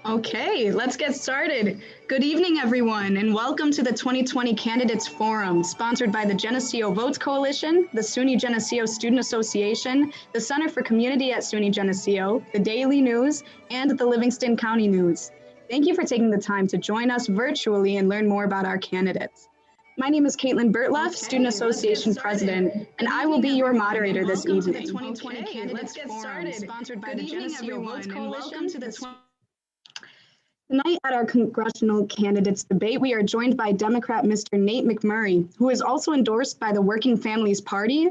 Okay, let's get started. Good evening, everyone, and welcome to the 2020 Candidates Forum, sponsored by the Geneseo Votes Coalition, the SUNY Geneseo Student Association, the Center for Community at SUNY Geneseo, the Daily News, and the Livingston County News. Thank you for taking the time to join us virtually and learn more about our candidates. My name is Kaitlyn Bertleff, Student Association President, and I will be your moderator this evening. Let's get started. Sponsored by the Geneseo Votes Coalition. Tonight at our congressional candidates debate, we are joined by Democrat Mr. Nate McMurray, who is also endorsed by the Working Families Party,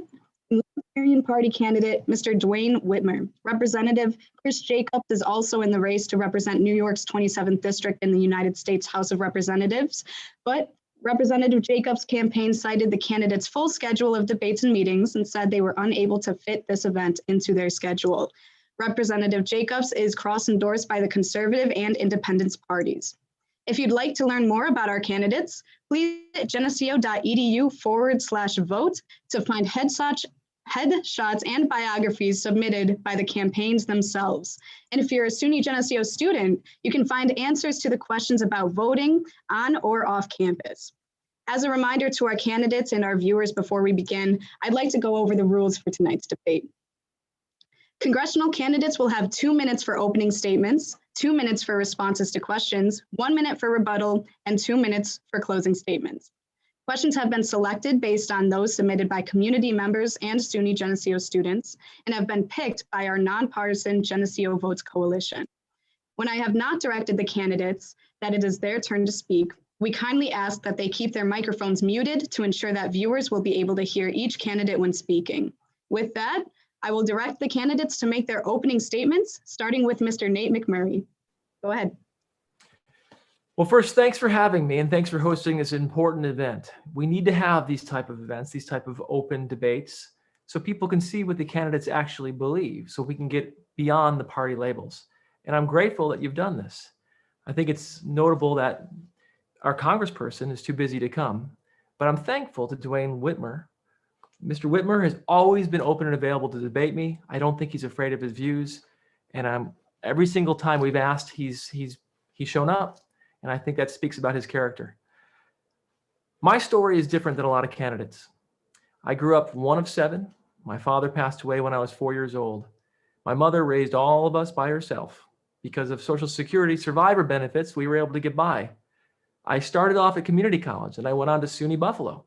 and Libertarian Party candidate Mr. Dwayne Whitmer. Representative Chris Jacobs is also in the race to represent New York's 27th District in the United States House of Representatives, but Representative Jacobs' campaign cited the candidates' full schedule of debates and meetings and said they were unable to fit this event into their schedule. Representative Jacobs is cross-endorsed by the Conservative and Independence parties. If you'd like to learn more about our candidates, please visit geneseo.edu/vote to find headshots and biographies submitted by the campaigns themselves. And if you're a SUNY Geneseo student, you can find answers to the questions about voting on or off campus. As a reminder to our candidates and our viewers before we begin, I'd like to go over the rules for tonight's debate. Congressional candidates will have 2 minutes for opening statements, 2 minutes for responses to questions, 1 minute for rebuttal, and 2 minutes for closing statements. Questions have been selected based on those submitted by community members and SUNY Geneseo students and have been picked by our nonpartisan Geneseo Votes Coalition. When I have not directed the candidates that it is their turn to speak, we kindly ask that they keep their microphones muted to ensure that viewers will be able to hear each candidate when speaking. With that, I will direct the candidates to make their opening statements, starting with Mr. Nate McMurray. Go ahead. Well, first, thanks for having me and thanks for hosting this important event. We need to have these type of events, these type of open debates, so people can see what the candidates actually believe, so we can get beyond the party labels. And I'm grateful that you've done this. I think it's notable that our congressperson is too busy to come, but I'm thankful to Dwayne Whitmer. Mr. Whitmer has always been open and available to debate me. I don't think he's afraid of his views. And every single time we've asked, he's shown up. And I think that speaks about his character. My story is different than a lot of candidates. I grew up one of 7. My father passed away when I was 4 years old. My mother raised all of us by herself. Because of Social Security survivor benefits, we were able to get by. I started off at community college and I went on to SUNY Buffalo.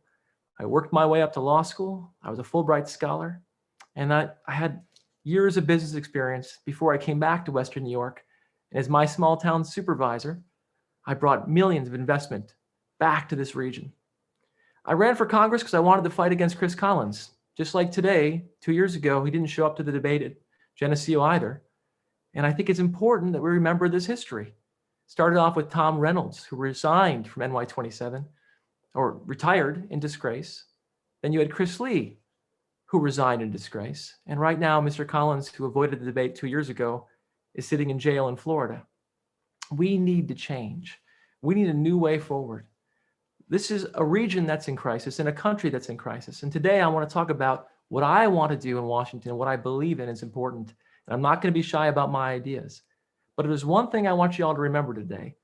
I worked my way up to law school. I was a Fulbright scholar, and I had years of business experience before I came back to Western New York. And as my small town supervisor, I brought millions of investment back to this region. I ran for Congress because I wanted to fight against Chris Collins. Just like today, 2 years ago, he didn't show up to the debate at Geneseo either. And I think it's important that we remember this history. Started off with Tom Reynolds, who resigned from NY27. Or retired in disgrace. Then you had Chris Lee, who resigned in disgrace. And right now, Mr. Collins, who avoided the debate 2 years ago, is sitting in jail in Florida. We need to change. We need a new way forward. This is a region that's in crisis and a country that's in crisis. And today I want to talk about what I want to do in Washington, what I believe in is important. And I'm not going to be shy about my ideas. But if there's one thing I want you all to remember today,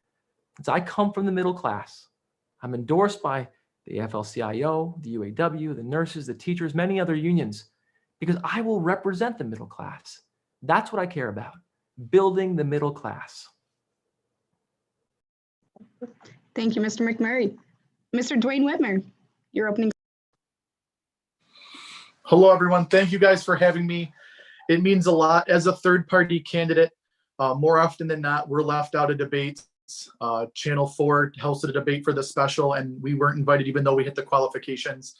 it's I come from the middle class. I'm endorsed by the AFL-CIO, the UAW, the nurses, the teachers, many other unions, because I will represent the middle class. That's what I care about, building the middle class. Thank you, Mr. McMurray. Mr. Dwayne Whitmer, your opening. Hello, everyone. Thank you guys for having me. It means a lot. As a third-party candidate, more often than not, we're left out of debates. Channel 4 hosted a debate for the special and we weren't invited even though we hit the qualifications.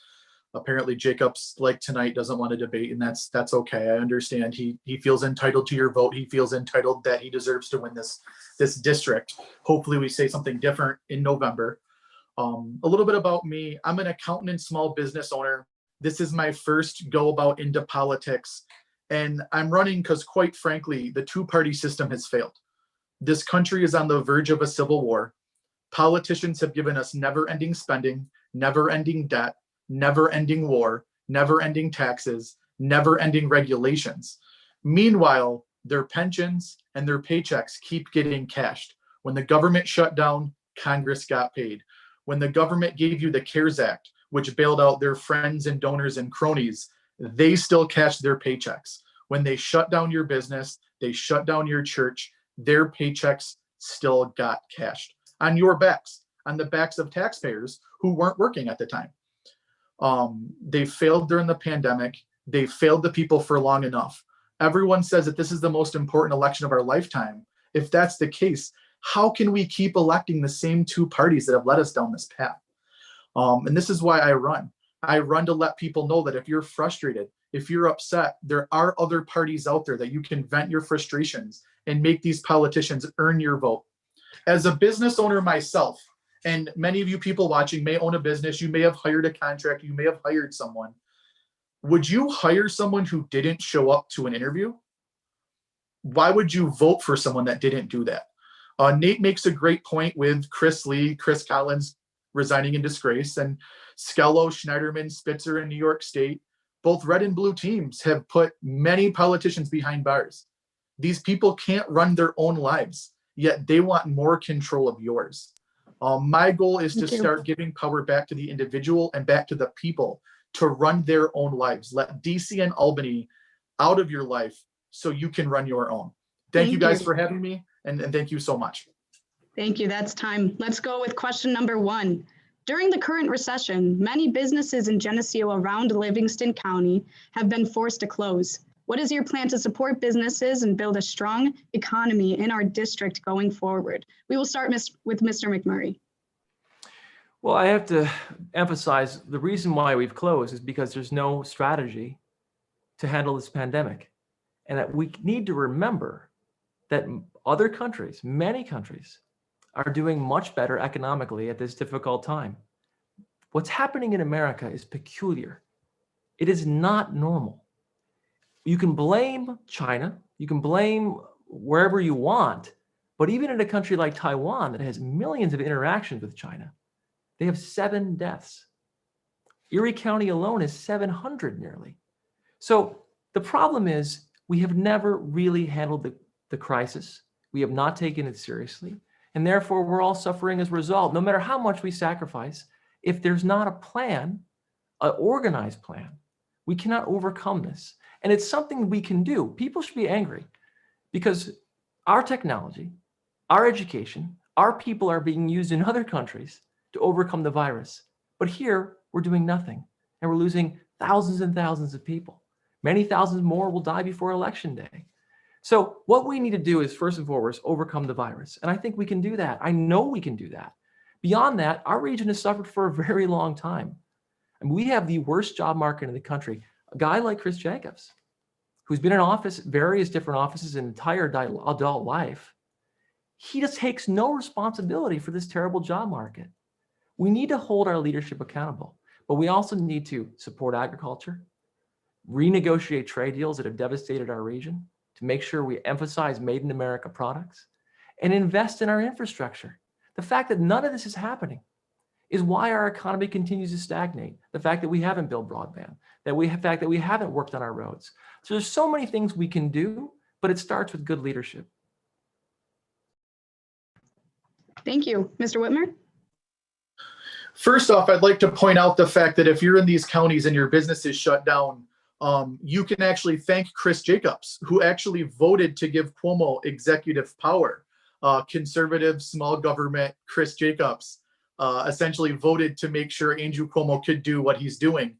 Apparently Jacobs, like tonight, doesn't want to debate, and that's okay. I understand. He feels entitled to your vote. He feels entitled that he deserves to win this district. Hopefully we say something different in November. A little bit about me. I'm an accountant and small business owner. This is my first go about into politics, and I'm running because, quite frankly, the two-party system has failed. This country is on the verge of a civil war. Politicians have given us never-ending spending, never-ending debt, never-ending war, never-ending taxes, never-ending regulations. Meanwhile, their pensions and their paychecks keep getting cashed. When the government shut down, Congress got paid. When the government gave you the CARES Act, which bailed out their friends and donors and cronies, they still cashed their paychecks. When they shut down your business, they shut down your church, their paychecks still got cashed on your backs, on the backs of taxpayers who weren't working at the time. They failed during the pandemic. They failed the people for long enough. Everyone says that this is the most important election of our lifetime. If that's the case, how can we keep electing the same two parties that have led us down this path? And this is why I run. I run to let people know that if you're frustrated, if you're upset, there are other parties out there that you can vent your frustrations and make these politicians earn your vote. As a business owner myself, and many of you people watching may own a business, you may have hired a contract, you may have hired someone. Would you hire someone who didn't show up to an interview? Why would you vote for someone that didn't do that? Nate makes a great point with Chris Lee, Chris Collins resigning in disgrace, and Skello, Schneiderman, Spitzer in New York State. Both red and blue teams have put many politicians behind bars. These people can't run their own lives, yet they want more control of yours. My goal is to start giving power back to the individual and back to the people to run their own lives. Let DC and Albany out of your life so you can run your own. Thank you guys for having me, and thank you so much. Thank you. That's time. Let's go with question number 1. During the current recession, many businesses in Geneseo around Livingston County have been forced to close. What is your plan to support businesses and build a strong economy in our district going forward? We will start with Mr. McMurray. Well, I have to emphasize the reason why we've closed is because there's no strategy to handle this pandemic. And that we need to remember that other countries, many countries, are doing much better economically at this difficult time. What's happening in America is peculiar. It is not normal. You can blame China, you can blame wherever you want, but even in a country like Taiwan that has millions of interactions with China, they have 7 deaths. Erie County alone is 700 nearly. So the problem is we have never really handled the crisis. We have not taken it seriously. And therefore, we're all suffering as a result. No matter how much we sacrifice, if there's not a plan, an organized plan, we cannot overcome this. And it's something we can do. People should be angry because our technology, our education, our people are being used in other countries to overcome the virus. But here, we're doing nothing. And we're losing thousands and thousands of people. Many thousands more will die before Election Day. So what we need to do is, first and foremost, overcome the virus. And I think we can do that. I know we can do that. Beyond that, our region has suffered for a very long time. And we have the worst job market in the country. A guy like Chris Jacobs, who's been in office, various different offices in entire adult life, he just takes no responsibility for this terrible job market. We need to hold our leadership accountable, but we also need to support agriculture, renegotiate trade deals that have devastated our region, to make sure we emphasize made in America products, and invest in our infrastructure. The fact that none of this is happening is why our economy continues to stagnate. The fact that we haven't built broadband, the fact that we haven't worked on our roads. So there's so many things we can do, but it starts with good leadership. Thank you. Mr. Whitmer? First off, I'd like to point out the fact that if you're in these counties and your business is shut down, you can actually thank Chris Jacobs, who actually voted to give Cuomo executive power. Conservative, small government Chris Jacobs essentially voted to make sure Andrew Cuomo could do what he's doing.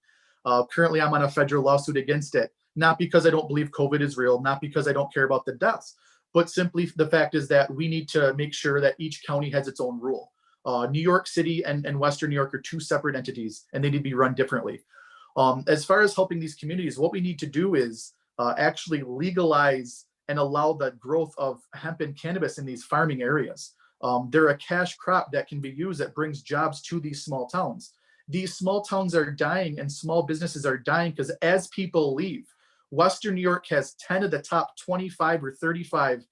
Currently, I'm on a federal lawsuit against it, not because I don't believe COVID is real, not because I don't care about the deaths, but simply the fact is that we need to make sure that each county has its own rule. New York City and Western New York are 2 separate entities, and they need to be run differently. As far as helping these communities, what we need to do is actually legalize and allow the growth of hemp and cannabis in these farming areas. They're a cash crop that can be used that brings jobs to these small towns. These small towns are dying and small businesses are dying because as people leave, Western New York has 10 of the top 25 or 35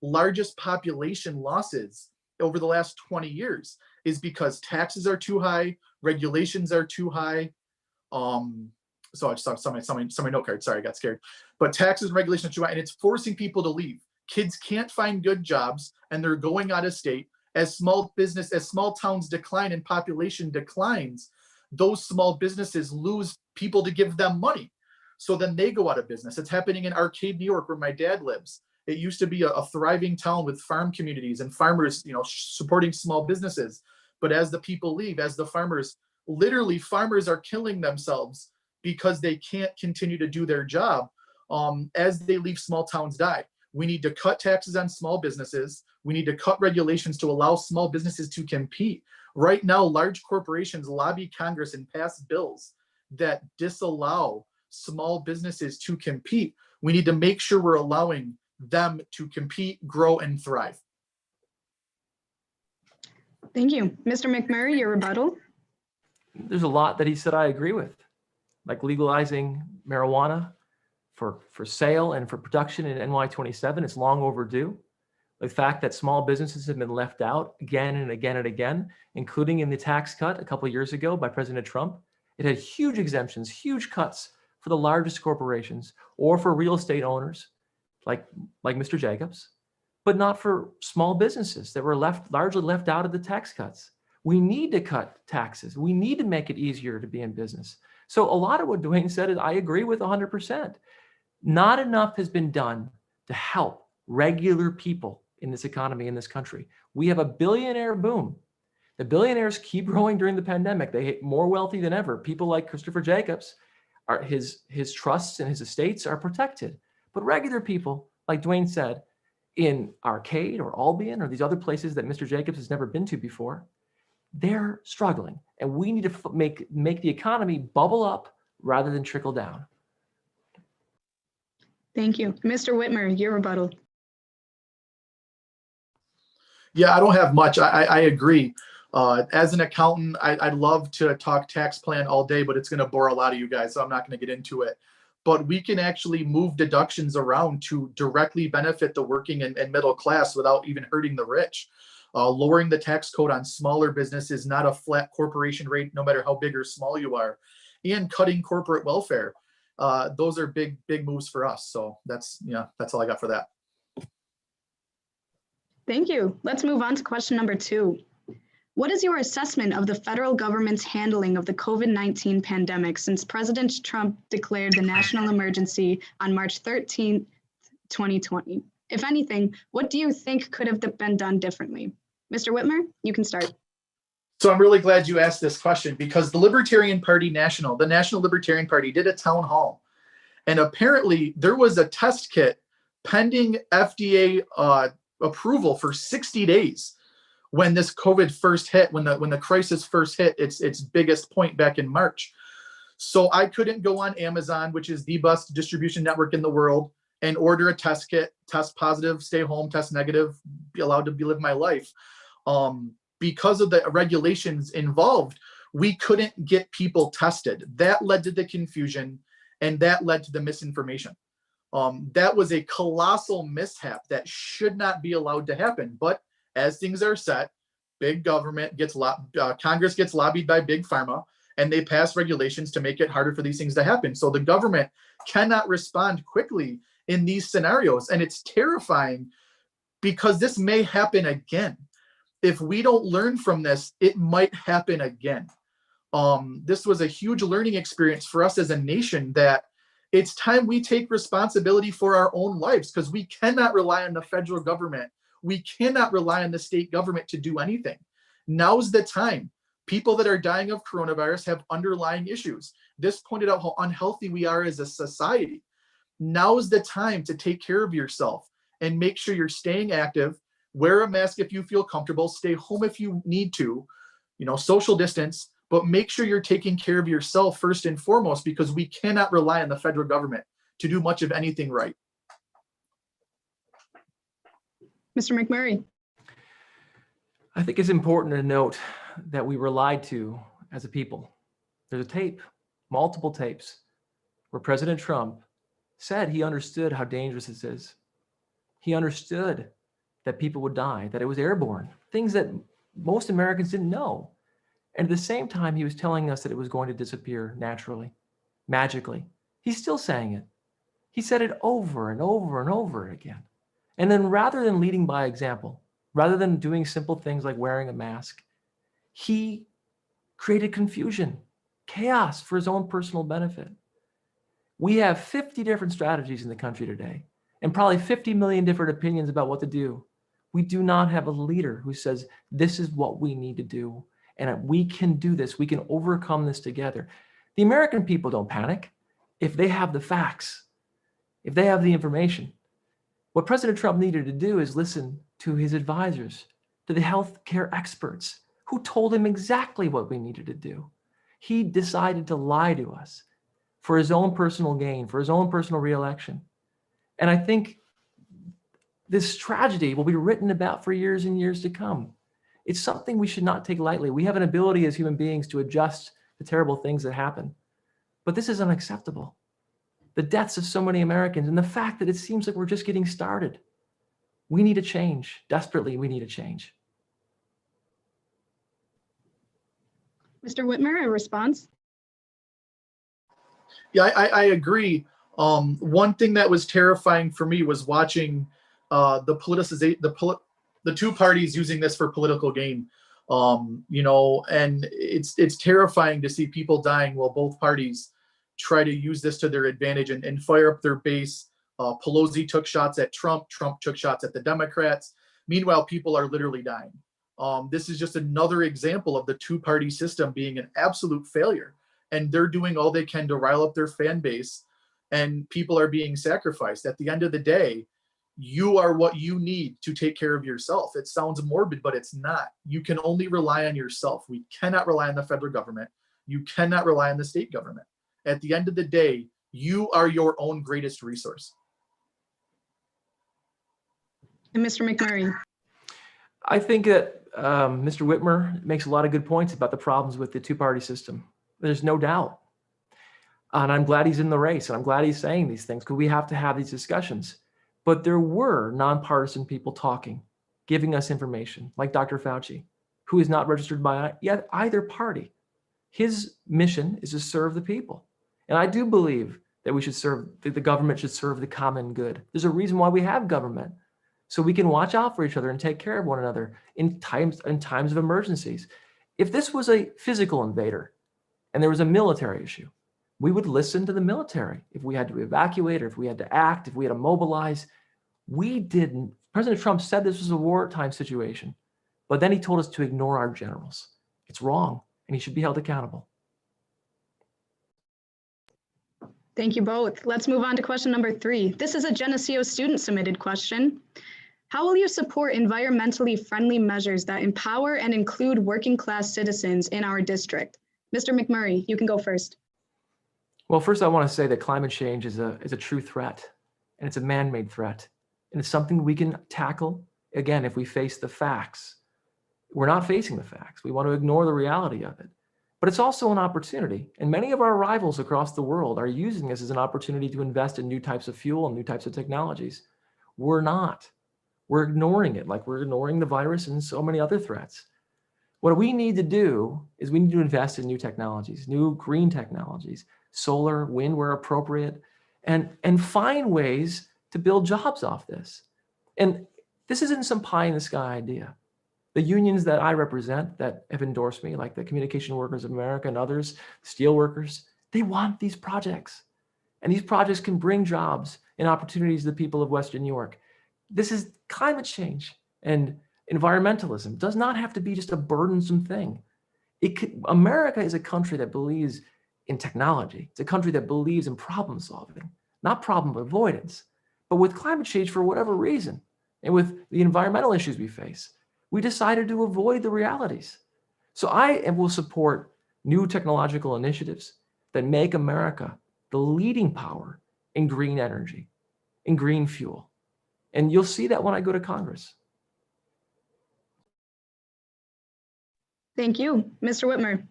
largest population losses over the last 20 years is because taxes are too high, regulations are too high, So I just saw my note card. Sorry, I got scared. But taxes and regulations, and it's forcing people to leave. Kids can't find good jobs and they're going out of state. As small towns decline and population declines, those small businesses lose people to give them money. So then they go out of business. It's happening in Arcade, New York, where my dad lives. It used to be a thriving town with farm communities and farmers, supporting small businesses. But as the people leave, as the farmers are killing themselves because they can't continue to do their job. As they leave, small towns die. We need to cut taxes on small businesses. We need to cut regulations to allow small businesses to compete. Right now, large corporations lobby Congress and pass bills that disallow small businesses to compete. We need to make sure we're allowing them to compete, grow, and thrive. Thank you. Mr. McMurray, your rebuttal. There's a lot that he said I agree with, like legalizing marijuana for sale and for production in NY27. It's long overdue. The fact that small businesses have been left out again and again and again, including in the tax cut a couple of years ago by President Trump. It had huge exemptions, huge cuts for the largest corporations or for real estate owners like Mr. Jacobs, but not for small businesses that were largely left out of the tax cuts. We need to cut taxes. We need to make it easier to be in business. So a lot of what Dwayne said is I agree with 100%. Not enough has been done to help regular people in this economy, in this country. We have a billionaire boom. The billionaires keep growing during the pandemic. They get more wealthy than ever. People like Christopher Jacobs, his trusts and his estates are protected. But regular people, like Dwayne said, in Arcade or Albion or these other places that Mr. Jacobs has never been to before, they're struggling. And we need to make the economy bubble up rather than trickle down. Thank you. Mr. Whitmer, your rebuttal. Yeah, I don't have much. I agree. As an accountant, I'd love to talk tax plan all day, but it's going to bore a lot of you guys, so I'm not going to get into it. But we can actually move deductions around to directly benefit the working and middle class without even hurting the rich. Lowering the tax code on smaller businesses, not a flat corporation rate, no matter how big or small you are, and cutting corporate welfare. Those are big moves for us. So that's all I got for that. Thank you. Let's move on to question number 2. What is your assessment of the federal government's handling of the COVID-19 pandemic since President Trump declared the national emergency on March 13, 2020? If anything, what do you think could have been done differently? Mr. Whitmer, you can start. So I'm really glad you asked this question because the National Libertarian Party did a town hall. And apparently there was a test kit pending FDA approval for 60 days when this COVID first hit, when the crisis first hit its biggest point back in March. So I couldn't go on Amazon, which is the best distribution network in the world, and order a test kit, test positive, stay home, test negative, be allowed to live my life. Because of the regulations involved, we couldn't get people tested. That led to the confusion and that led to the misinformation. That was a colossal mishap that should not be allowed to happen. But as things are set, big government Congress gets lobbied by big pharma, and they pass regulations to make it harder for these things to happen. So the government cannot respond quickly in these scenarios. And it's terrifying because this may happen again. If we don't learn from this, it might happen again. This was a huge learning experience for us as a nation that it's time we take responsibility for our own lives because we cannot rely on the federal government. We cannot rely on the state government to do anything. Now's the time. People that are dying of coronavirus have underlying issues. This pointed out how unhealthy we are as a society. Now's the time to take care of yourself and make sure you're staying active. Wear a mask if you feel comfortable. Stay home if you need to. Social distance, but make sure you're taking care of yourself first and foremost because we cannot rely on the federal government to do much of anything right. Mr. McMurray. I think it's important to note that we were lied to as a people. There's a tape, multiple tapes, where President Trump said he understood how dangerous this is. He understood that people would die, that it was airborne, things that most Americans didn't know. And at the same time, he was telling us that it was going to disappear naturally. magically. He's still saying it. He said it over and over and over again. And then rather than leading by example, rather than doing simple things like wearing a mask, he created confusion, chaos for his own personal benefit. We have 50 different strategies in the country today, and probably 50 million different opinions about what to do. We do not have a leader who says, this is what we need to do, and we can do this. We can overcome this together. The American people don't panic if they have the facts, if they have the information. What President Trump needed to do is listen to his advisors, to the healthcare experts who told him exactly what we needed to do. He decided to lie to us for his own personal gain, for his own personal reelection. And I think this tragedy will be written about for years and years to come. It's something we should not take lightly. We have an ability as human beings to adjust to terrible things that happen, but this is unacceptable. The deaths of so many Americans and the fact that it seems like we're just getting started. We need a change. Desperately, we need a change. Mr. Whitmer, a response? Yeah, I agree. One thing that was terrifying for me was watching the politicization, the two parties using this for political gain. And it's terrifying to see people dying while both parties try to use this to their advantage and fire up their base. Pelosi took shots at Trump. Trump took shots at the Democrats. Meanwhile, people are literally dying. This is just another example of the two-party system being an absolute failure. And they're doing all they can to rile up their fan base, and people are being sacrificed. At the end of the day, you are what you need to take care of yourself. It sounds morbid, but it's not. You can only rely on yourself. We cannot rely on the federal government. You cannot rely on the state government. At the end of the day, you are your own greatest resource. And Mr. McMurray. I think that Mr. Whitmer makes a lot of good points about the problems with the two-party system. There's no doubt. And I'm glad he's in the race, and I'm glad he's saying these things, because we have to have these discussions. But there were nonpartisan people talking, giving us information, like Dr. Fauci, who is not registered by yet either party. His mission is to serve the people. And I do believe that we should serve, that the government should serve the common good. There's a reason why we have government, so we can watch out for each other and take care of one another in times of emergencies. If this was a physical invader and there was a military issue, we would listen to the military. If we had to evacuate, or if we had to act, if we had to mobilize, we didn't. President Trump said this was a wartime situation, but then he told us to ignore our generals. It's wrong, and he should be held accountable. Thank you both. Let's move on to question number 3. This is a Geneseo student submitted question. How will you support environmentally friendly measures that empower and include working class citizens in our district? Mr. McMurray, you can go first. Well, first I want to say that climate change is a true threat, and it's a man-made threat. And it's something we can tackle, again, if we face the facts. We're not facing the facts. We want to ignore the reality of it. But it's also an opportunity. And many of our rivals across the world are using this as an opportunity to invest in new types of fuel and new types of technologies. We're not. We're ignoring it, like we're ignoring the virus and so many other threats. What we need to do is we need to invest in new technologies, new green technologies, solar, wind where appropriate, and find ways to build jobs off this. And this isn't some pie in the sky idea. The unions that I represent that have endorsed me, like the Communication Workers of America and others, steel workers, they want these projects. And these projects can bring jobs and opportunities to the people of Western New York. This is climate change, and environmentalism does not have to be just a burdensome thing. America is a country that believes in technology. It's a country that believes in problem solving, not problem avoidance. But with climate change, for whatever reason, and with the environmental issues we face, we decided to avoid the realities. So I will support new technological initiatives that make America the leading power in green energy, in green fuel. And you'll see that when I go to Congress. Thank you. Mr. Whitmer.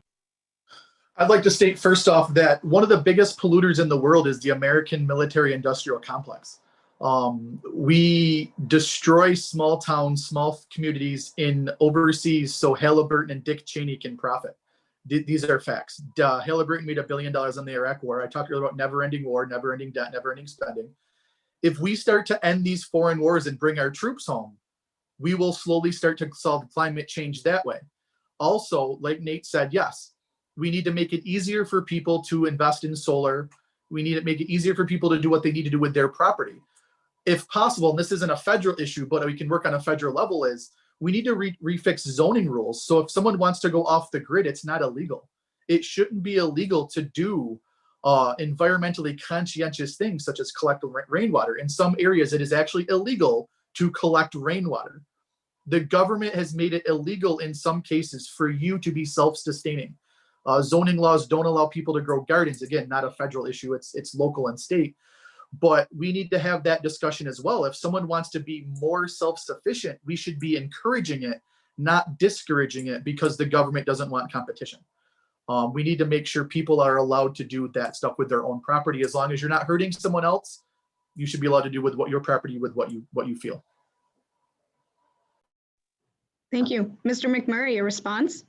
I'd like to state first off that one of the biggest polluters in the world is the American military-industrial complex. We destroy small towns, small communities in overseas so Halliburton and Dick Cheney can profit. These are facts. Halliburton made $1 billion on the Iraq war. I talked earlier about never-ending war, never-ending debt, never-ending spending. If we start to end these foreign wars and bring our troops home, we will slowly start to solve climate change that way. Also, like Nate said, yes, we need to make it easier for people to invest in solar. We need to make it easier for people to do what they need to do with their property. If possible, and this isn't a federal issue, but we can work on a federal level, is we need to refix zoning rules. So if someone wants to go off the grid, it's not illegal. It shouldn't be illegal to do environmentally conscientious things such as collect rainwater. In some areas, it is actually illegal to collect rainwater. The government has made it illegal in some cases for you to be self-sustaining. Zoning laws don't allow people to grow gardens. Again, not a federal issue, it's local and state. But we need to have that discussion as well. If someone wants to be more self-sufficient, we should be encouraging it, not discouraging it because the government doesn't want competition. We need to make sure people are allowed to do that stuff with their own property. As long as you're not hurting someone else, you should be allowed to do with your property with what you feel. Thank you. Mr. McMurray, a response?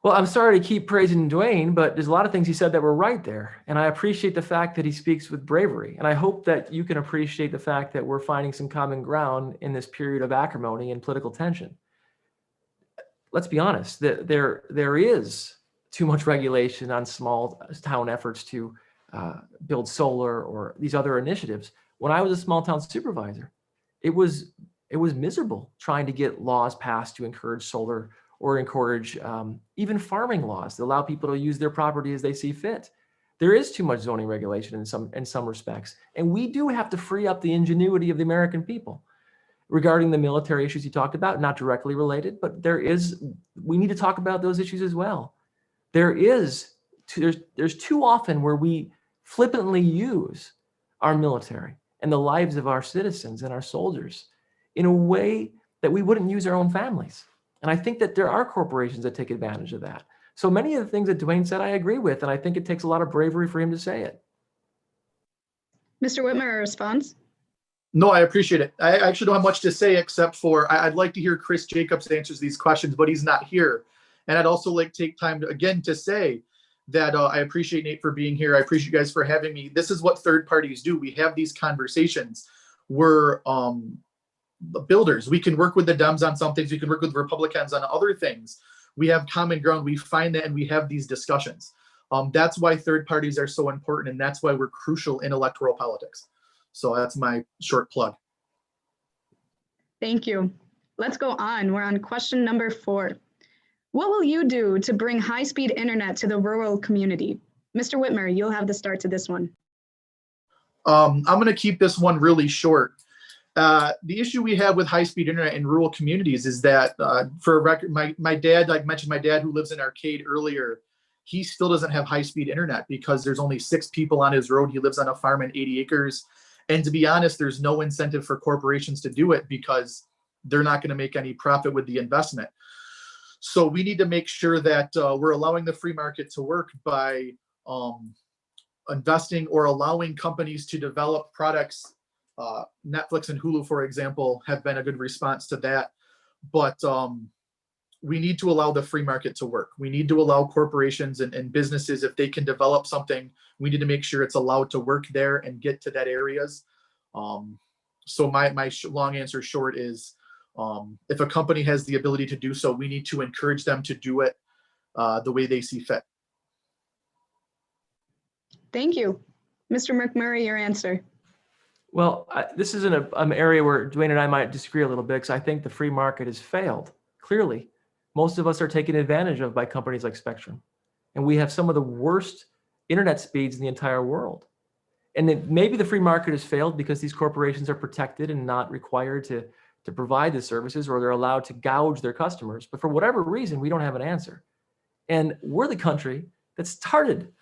Well, I'm sorry to keep praising Dwayne, but there's a lot of things he said that were right there. And I appreciate the fact that he speaks with bravery. And I hope that you can appreciate the fact that we're finding some common ground in this period of acrimony and political tension. Let's be honest, there is too much regulation on small town efforts to build solar or these other initiatives. When I was a small town supervisor, it was miserable trying to get laws passed to encourage solar or encourage even farming laws that allow people to use their property as they see fit. There is too much zoning regulation in some respects. And we do have to free up the ingenuity of the American people. Regarding the military issues you talked about, not directly related, but we need to talk about those issues as well. There's too often where we flippantly use our military and the lives of our citizens and our soldiers in a way that we wouldn't use our own families. And I think that there are corporations that take advantage of that. So many of the things that Dwayne said, I agree with, and I think it takes a lot of bravery for him to say it. Mr. Whitmer, a response? No, I appreciate it. I actually don't have much to say except for I'd like to hear Chris Jacobs answers these questions, but he's not here. And I'd also like to take time to say that I appreciate Nate for being here. I appreciate you guys for having me. This is what third parties do. We have these conversations. We're builders. We can work with the Dems on some things. We can work with Republicans on other things. We have common ground. We find that and we have these discussions. That's why third parties are so important, and that's why we're crucial in electoral politics. So that's my short plug. Thank you. Let's go on. We're on question number 4. What will you do to bring high-speed internet to the rural community? Mr. Whitmer, you'll have the start to this one. I'm going to keep this one really short. The issue we have with high-speed internet in rural communities is that, for a record, my dad, like I mentioned, my dad who lives in Arcade earlier, he still doesn't have high-speed internet because there's only 6 people on his road. He lives on a farm in 80 acres. And to be honest, there's no incentive for corporations to do it because they're not going to make any profit with the investment. So we need to make sure that we're allowing the free market to work by investing or allowing companies to develop products. Netflix and Hulu, for example, have been a good response to that. But we need to allow the free market to work. We need to allow corporations and businesses, if they can develop something, we need to make sure it's allowed to work there and get to that areas. So my long answer short is, if a company has the ability to do so, we need to encourage them to do it the way they see fit. Thank you. Mr. McMurray, your answer. Well, this is an area where Dwayne and I might disagree a little bit because I think the free market has failed. Clearly, most of us are taken advantage of by companies like Spectrum. And we have some of the worst internet speeds in the entire world. And then maybe the free market has failed because these corporations are protected and not required to provide the services, or they're allowed to gouge their customers. But for whatever reason, we don't have an answer. And we're the country that started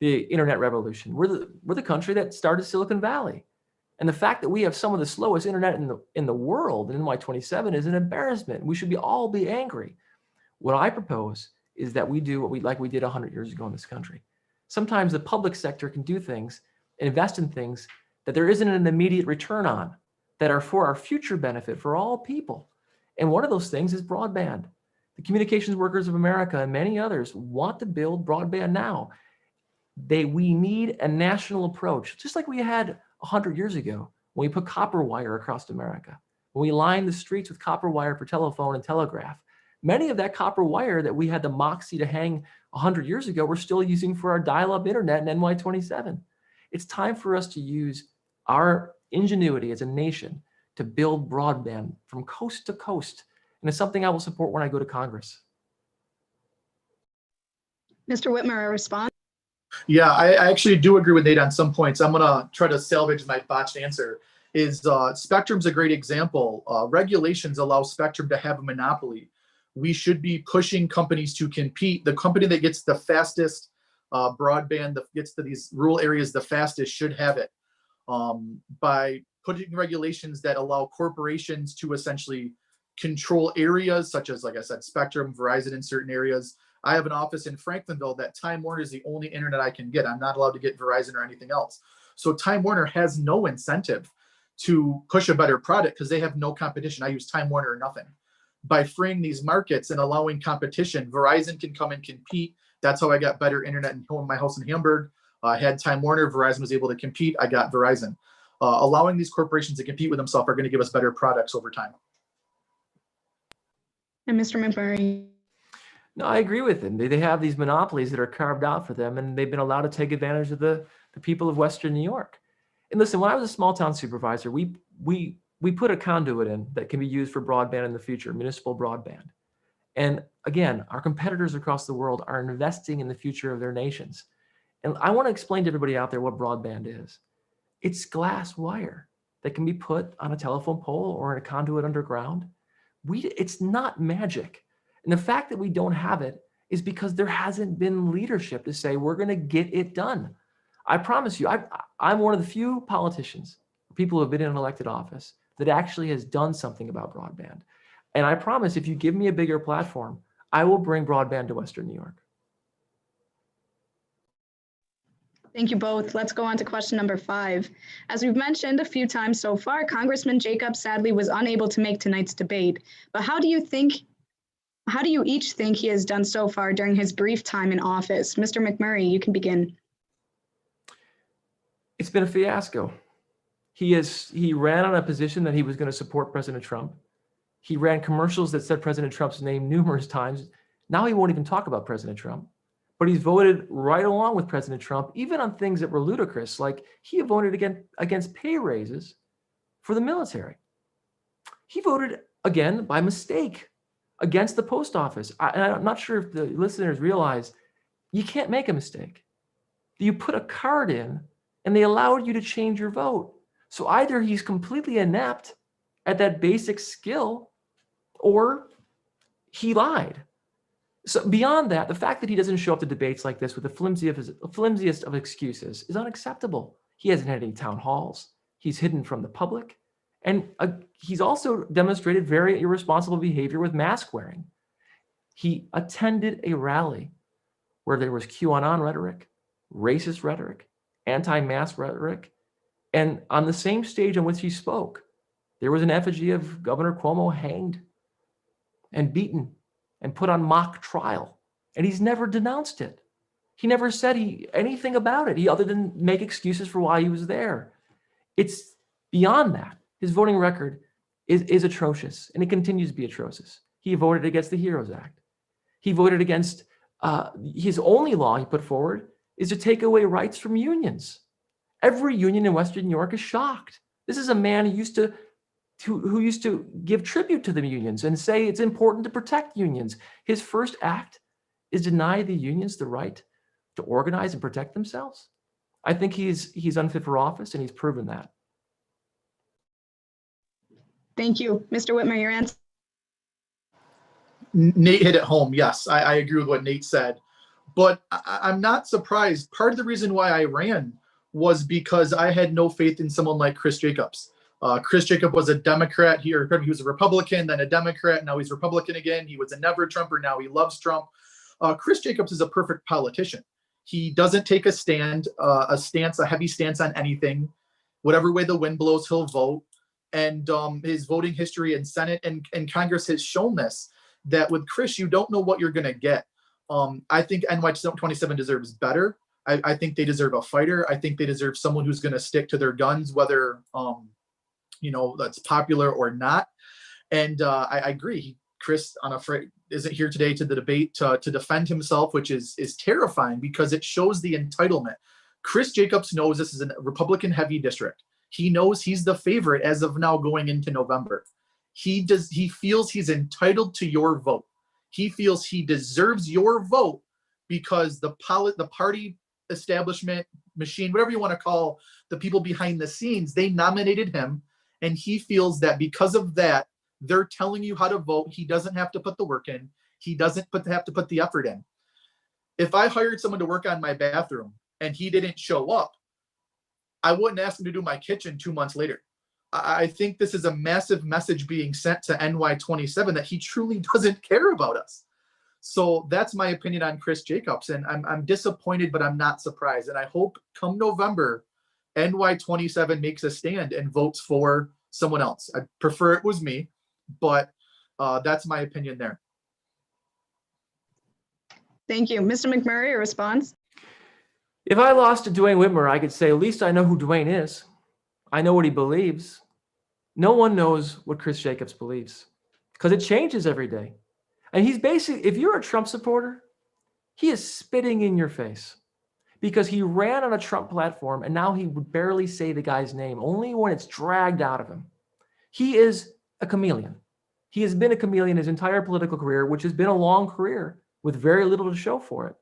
the internet revolution. We're the country that started Silicon Valley. And the fact that we have some of the slowest internet in the world in NY27 is an embarrassment. We should all be angry. What I propose is that we do what we did 100 years ago in this country. Sometimes the public sector can do things, invest in things that there isn't an immediate return on, that are for our future benefit for all people. And one of those things is broadband. The Communications Workers of America and many others want to build broadband now. We need a national approach, just like we had 100 years ago when we put copper wire across America, when we lined the streets with copper wire for telephone and telegraph. Many of that copper wire that we had the moxie to hang 100 years ago, we're still using for our dial-up internet and NY27. It's time for us to use our ingenuity as a nation to build broadband from coast to coast. And it's something I will support when I go to Congress. Mr. Whitmer, a response? Yeah, I actually do agree with Nate on some points. I'm gonna try to salvage my botched answer. Spectrum's a great example. Regulations allow Spectrum to have a monopoly. We should be pushing companies to compete. The company that gets the fastest broadband, that gets to these rural areas the fastest, should have it. By putting regulations that allow corporations to essentially control areas such as, like I said, Spectrum, Verizon in certain areas. I have an office in Franklinville that Time Warner is the only internet I can get. I'm not allowed to get Verizon or anything else. So Time Warner has no incentive to push a better product because they have no competition. I use Time Warner or nothing. By freeing these markets and allowing competition, Verizon can come and compete. That's how I got better internet in my house in Hamburg. I had Time Warner, Verizon was able to compete. I got Verizon. Allowing these corporations to compete with themselves are going to give us better products over time. And Mr. McMurray? No, I agree with him. They have these monopolies that are carved out for them, and they've been allowed to take advantage of the people of Western New York. And listen, when I was a small town supervisor, we put a conduit in that can be used for broadband in the future, municipal broadband. And again, our competitors across the world are investing in the future of their nations. And I want to explain to everybody out there what broadband is. It's glass wire that can be put on a telephone pole or in a conduit underground. It's not magic. And the fact that we don't have it is because there hasn't been leadership to say, we're going to get it done. I promise you, I'm one of the few politicians, people who have been in an elected office, that actually has done something about broadband. And I promise if you give me a bigger platform, I will bring broadband to Western New York. Thank you both. Let's go on to question number 5. As we've mentioned a few times so far, Congressman Jacobs sadly was unable to make tonight's debate. But how do you each think he has done so far during his brief time in office? Mr. McMurray, you can begin. It's been a fiasco. He ran on a position that he was going to support President Trump. He ran commercials that said President Trump's name numerous times. Now he won't even talk about President Trump. But he's voted right along with President Trump, even on things that were ludicrous, like he voted against pay raises for the military. He voted, again, by mistake, against the post office. And I'm not sure if the listeners realize you can't make a mistake. You put a card in, and they allowed you to change your vote. So either he's completely inept at that basic skill, or he lied. So beyond that, the fact that he doesn't show up to debates like this with the flimsiest of excuses is unacceptable. He hasn't had any town halls. He's hidden from the public. And he's also demonstrated very irresponsible behavior with mask wearing. He attended a rally where there was QAnon rhetoric, racist rhetoric, anti-mask rhetoric. And on the same stage on which he spoke, there was an effigy of Governor Cuomo hanged and beaten and put on mock trial. And he's never denounced it. He never said anything about it, other than make excuses for why he was there. It's beyond that. His voting record is atrocious, and it continues to be atrocious. He voted against the HEROES Act. He voted against, his only law he put forward is to take away rights from unions. Every union in Western New York is shocked. This is a man who used to give tribute to the unions and say it's important to protect unions. His first act is deny the unions the right to organize and protect themselves. I think he's unfit for office, and he's proven that. Thank you. Mr. Whitmer, your answer? Nate hit it home. Yes, I agree with what Nate said. But I'm not surprised. Part of the reason why I ran was because I had no faith in someone like Chris Jacobs. Chris Jacobs was a Democrat. He was a Republican, then a Democrat. Now he's Republican again. He was a never Trumper. Now he loves Trump. Chris Jacobs is a perfect politician. He doesn't take a heavy stance on anything. Whatever way the wind blows, he'll vote. And his voting history in Senate and Congress has shown this. that with Chris, you don't know what you're going to get. I think NY27 deserves better. I think they deserve a fighter. I think they deserve someone who's going to stick to their guns, whether, that's popular or not. And I agree. Chris, I'm afraid, isn't here today to the debate to defend himself, which is terrifying because it shows the entitlement. Chris Jacobs knows this is a Republican heavy district. He knows he's the favorite as of now going into November. He feels he's entitled to your vote. He feels he deserves your vote because the party establishment machine, whatever you want to call the people behind the scenes, they nominated him. And he feels that because of that, they're telling you how to vote. He doesn't have to put the work in. He doesn't have to put the effort in. If I hired someone to work on my bathroom and he didn't show up, I wouldn't ask him to do my kitchen 2 months later. I think this is a massive message being sent to NY27 that he truly doesn't care about us. So that's my opinion on Chris Jacobs. And I'm disappointed, but I'm not surprised. And I hope come November, NY27 makes a stand and votes for someone else. I prefer it was me, but that's my opinion there. Thank you. Mr. McMurray, a response? If I lost to Dwayne Whitmer, I could say, at least I know who Dwayne is. I know what he believes. No one knows what Chris Jacobs believes because it changes every day. And he's basically, if you're a Trump supporter, he is spitting in your face because he ran on a Trump platform and now he would barely say the guy's name, only when it's dragged out of him. He is a chameleon. He has been a chameleon his entire political career, which has been a long career with very little to show for it.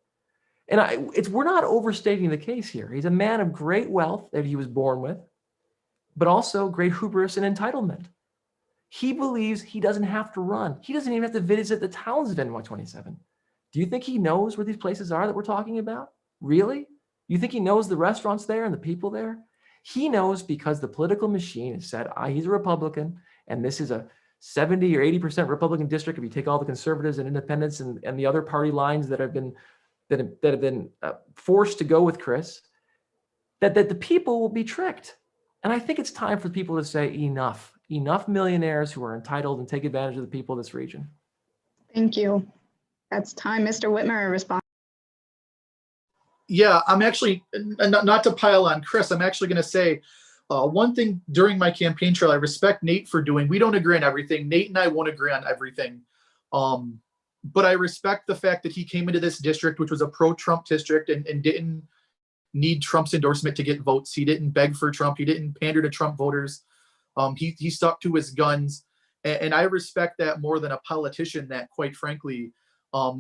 And we're not overstating the case here. He's a man of great wealth that he was born with, but also great hubris and entitlement. He believes he doesn't have to run. He doesn't even have to visit the towns of NY27. Do you think he knows where these places are that we're talking about? Really? You think he knows the restaurants there and the people there? He knows because the political machine has said, he's a Republican, and this is a 70 or 80% Republican district if you take all the conservatives and independents and the other party lines that have been forced to go with Chris, that the people will be tricked. And I think it's time for people to say enough millionaires who are entitled and take advantage of the people of this region. Thank you. That's time. Mr. Whitmer, a response? Yeah, I'm actually, not to pile on Chris, I'm actually going to say one thing during my campaign trail I respect Nate for doing. We don't agree on everything. Nate and I won't agree on everything. But I respect the fact that he came into this district, which was a pro-Trump district, and didn't need Trump's endorsement to get votes. He didn't beg for Trump. He didn't pander to Trump voters. He stuck to his guns. And I respect that more than a politician that, quite frankly,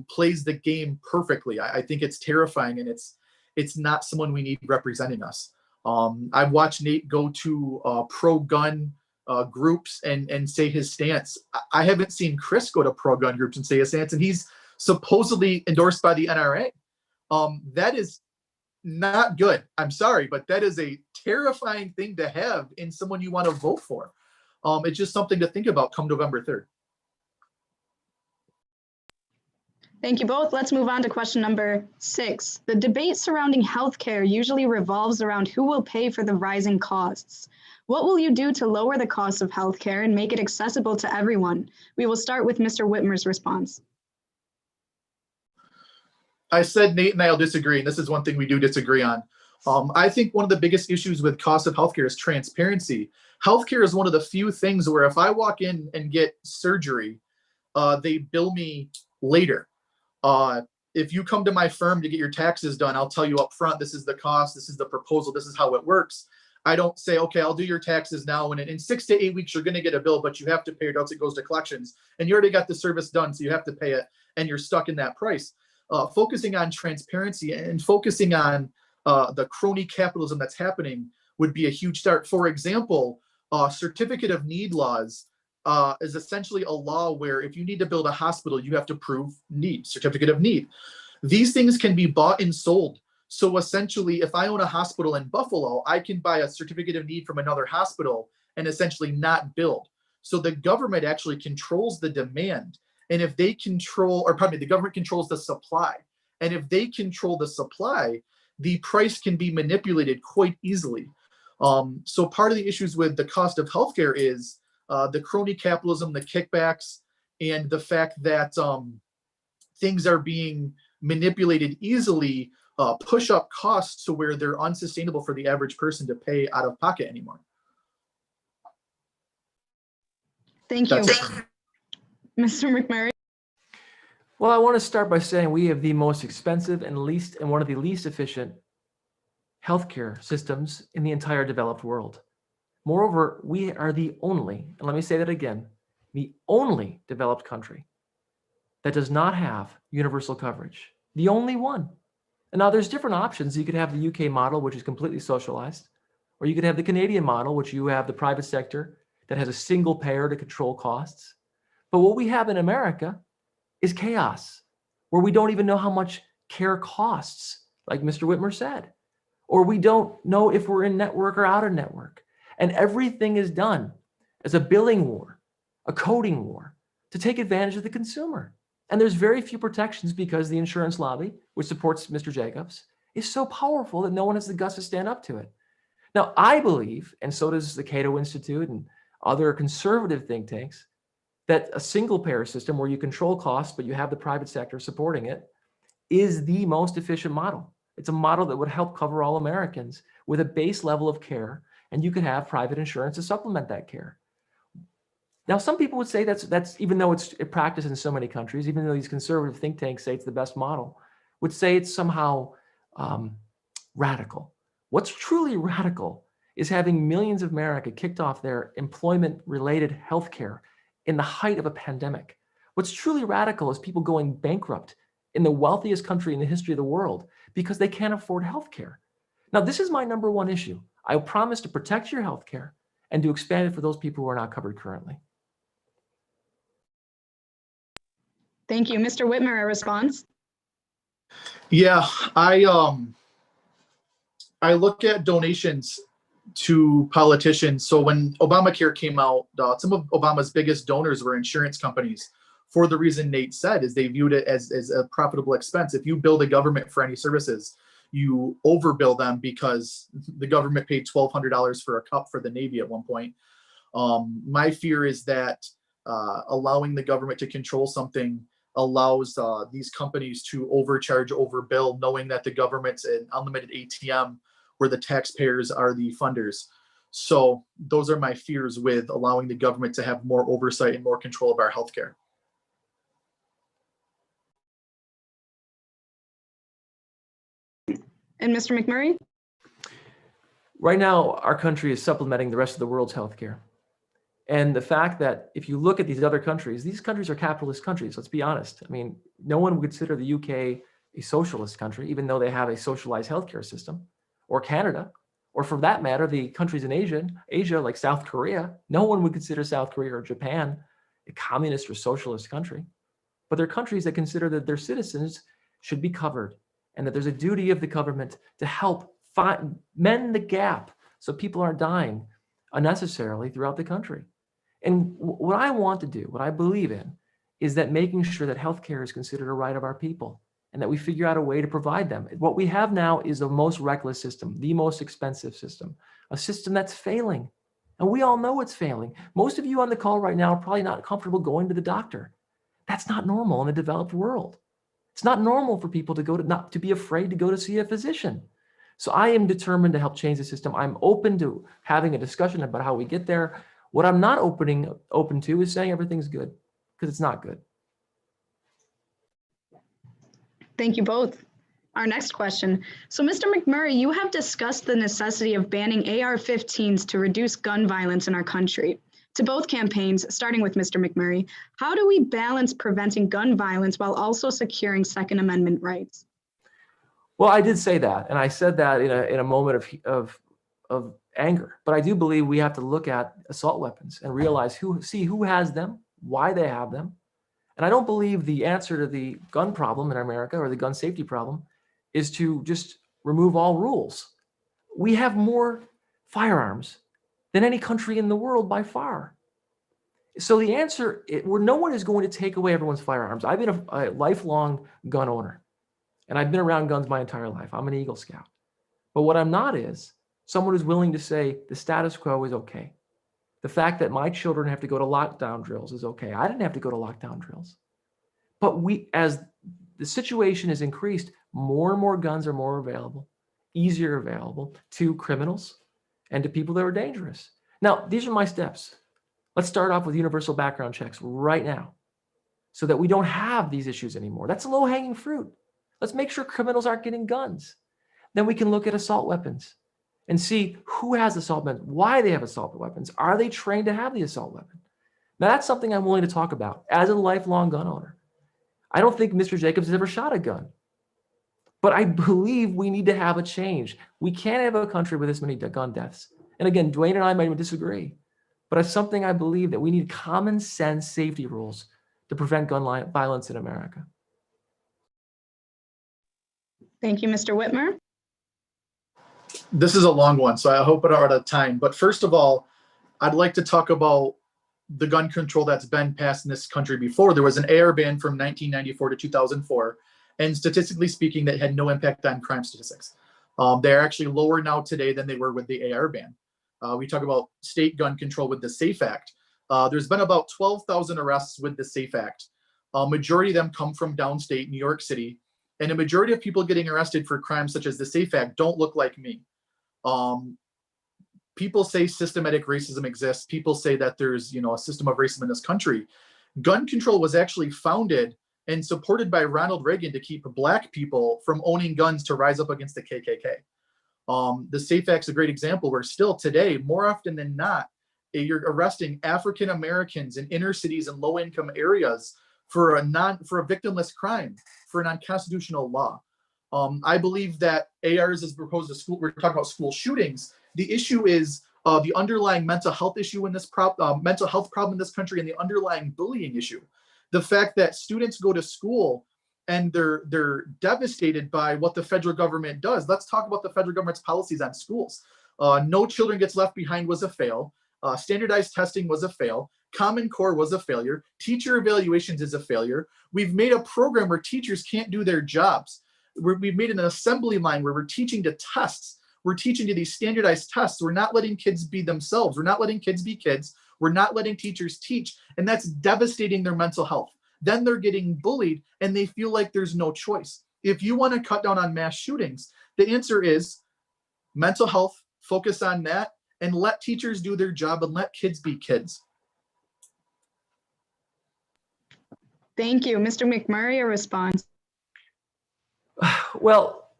plays the game perfectly. I think it's terrifying, and it's not someone we need representing us. I've watched Nate go to pro-gun groups and say his stance. I haven't seen Chris go to pro-gun groups and say his stance, and he's supposedly endorsed by the NRA. That is not good. I'm sorry, but that is a terrifying thing to have in someone you want to vote for. It's just something to think about come November 3rd. Thank you both. Let's move on to question number 6. The debate surrounding healthcare usually revolves around who will pay for the rising costs. What will you do to lower the cost of healthcare and make it accessible to everyone? We will start with Mr. Whitmer's response. I said Nate and I will disagree, and this is one thing we do disagree on. I think one of the biggest issues with cost of healthcare is transparency. Healthcare is one of the few things where if I walk in and get surgery, they bill me later. If you come to my firm to get your taxes done, I'll tell you up front, this is the cost, this is the proposal, this is how it works. I don't say, okay, I'll do your taxes now, and in 6 to 8 weeks, you're going to get a bill, but you have to pay it, else it goes to collections. And you already got the service done, so you have to pay it, and you're stuck in that price. Focusing on transparency and focusing on the crony capitalism that's happening would be a huge start. For example, certificate of need laws is essentially a law where if you need to build a hospital, you have to prove need, certificate of need. These things can be bought and sold. So essentially, if I own a hospital in Buffalo, I can buy a certificate of need from another hospital and essentially not build. So the government actually controls the demand. And if they control, or pardon me, the government controls the supply. And if they control the supply, the price can be manipulated quite easily. So part of the issues with the cost of healthcare is the crony capitalism, the kickbacks, and the fact that things are being manipulated easily push up costs to where they're unsustainable for the average person to pay out of pocket anymore. Thank you. That's Mr. McMurray. Well, I want to start by saying we have the most expensive and one of the least efficient healthcare systems in the entire developed world. Moreover, we are the only, and let me say that again, the only developed country that does not have universal coverage. The only one. And now there's different options. You could have the UK model, which is completely socialized, or you could have the Canadian model, which you have the private sector that has a single payer to control costs. But what we have in America is chaos, where we don't even know how much care costs, like Mr. Whitmer said, or we don't know if we're in network or out of network. And everything is done as a billing war, a coding war, to take advantage of the consumer. And there's very few protections because the insurance lobby, which supports Mr. Jacobs, is so powerful that no one has the guts to stand up to it. Now, I believe, and so does the Cato Institute and other conservative think tanks, that a single payer system where you control costs, but you have the private sector supporting it, is the most efficient model. It's a model that would help cover all Americans with a base level of care, and you could have private insurance to supplement that care. Now, some people would say that's even though it's practiced in so many countries, even though these conservative think tanks say it's the best model, would say it's somehow radical. What's truly radical is having millions of America kicked off their employment-related health care in the height of a pandemic. What's truly radical is people going bankrupt in the wealthiest country in the history of the world because they can't afford health care. Now, this is my number one issue. I promise to protect your health care and to expand it for those people who are not covered currently. Thank you. Mr. Whitmer, a response? Yeah, I look at donations to politicians. So when Obamacare came out, some of Obama's biggest donors were insurance companies. For the reason Nate said, is they viewed it as a profitable expense. If you bill the government for any services, you overbill them because the government paid $1,200 for a cup for the Navy at one point. My fear is that allowing the government to control something allows these companies to overcharge, overbill, knowing that the government's an unlimited ATM where the taxpayers are the funders. So those are my fears with allowing the government to have more oversight and more control of our healthcare. And Mr. McMurray? Right now, our country is supplementing the rest of the world's healthcare. And the fact that if you look at these other countries, these countries are capitalist countries, let's be honest. I mean, no one would consider the UK a socialist country, even though they have a socialized healthcare system, or Canada, or for that matter, the countries in Asia like South Korea. No one would consider South Korea or Japan a communist or socialist country, but they're countries that consider that their citizens should be covered and that there's a duty of the government to help mend the gap so people aren't dying unnecessarily throughout the country. And what I want to do, what I believe in, is that making sure that healthcare is considered a right of our people and that we figure out a way to provide them. What we have now is the most reckless system, the most expensive system, a system that's failing. And we all know it's failing. Most of you on the call right now are probably not comfortable going to the doctor. That's not normal in the developed world. It's not normal for people to be afraid to go to see a physician. So I am determined to help change the system. I'm open to having a discussion about how we get there. What I'm not open to is saying everything's good, because it's not good. Thank you both. Our next question. So Mr. McMurray, you have discussed the necessity of banning AR-15s to reduce gun violence in our country. To both campaigns, starting with Mr. McMurray, how do we balance preventing gun violence while also securing Second Amendment rights? Well, I did say that, and I said that in a moment of anger. But I do believe we have to look at assault weapons and realize who has them, why they have them. And I don't believe the answer to the gun problem in America or the gun safety problem is to just remove all rules. We have more firearms than any country in the world by far. So the answer, no one is going to take away everyone's firearms. I've been a lifelong gun owner, and I've been around guns my entire life. I'm an Eagle Scout. But what I'm not is someone who's willing to say the status quo is okay. The fact that my children have to go to lockdown drills is okay. I didn't have to go to lockdown drills. But as the situation has increased, more and more guns are more available, easier available to criminals and to people that are dangerous. Now, these are my steps. Let's start off with universal background checks right now so that we don't have these issues anymore. That's low-hanging fruit. Let's make sure criminals aren't getting guns. Then we can look at assault weapons and see who has assault weapons, why they have assault weapons. Are they trained to have the assault weapon? Now, that's something I'm willing to talk about as a lifelong gun owner. I don't think Mr. Jacobs has ever shot a gun, but I believe we need to have a change. We can't have a country with this many gun deaths. And again, Dwayne and I might disagree, but it's something I believe that we need common sense safety rules to prevent gun violence in America. Thank you, Mr. Whitmer. This is a long one, so I hope I'm out of time. But first of all, I'd like to talk about the gun control that's been passed in this country before. There was an AR ban from 1994 to 2004, and statistically speaking, that had no impact on crime statistics. They're actually lower now today than they were with the AR ban. We talk about state gun control with the SAFE Act. There's been about 12,000 arrests with the SAFE Act. A majority of them come from downstate New York City, and a majority of people getting arrested for crimes such as the SAFE Act don't look like me. People say systematic racism exists. People say that there's, a system of racism in this country. Gun control was actually founded and supported by Ronald Reagan to keep Black people from owning guns to rise up against the KKK. The SAFE Act's a great example where still today, more often than not, you're arresting African Americans in inner cities and low-income areas for a victimless crime, for an unconstitutional law. I believe that ARs as proposed to school, we're talking about school shootings. The issue is the underlying mental health issue in this mental health problem in this country, and the underlying bullying issue. The fact that students go to school and they're devastated by what the federal government does. Let's talk about the federal government's policies on schools. No Children Gets Left Behind was a fail. Standardized testing was a fail. Common Core was a failure. Teacher evaluations is a failure. We've made a program where teachers can't do their jobs. We've made an assembly line where we're teaching to tests. We're teaching to these standardized tests. We're not letting kids be themselves. We're not letting kids be kids. We're not letting teachers teach. And that's devastating their mental health. Then they're getting bullied and they feel like there's no choice. If you want to cut down on mass shootings, the answer is mental health, focus on that, and let teachers do their job and let kids be kids. Thank you. Mr. McMurray, a response. Well,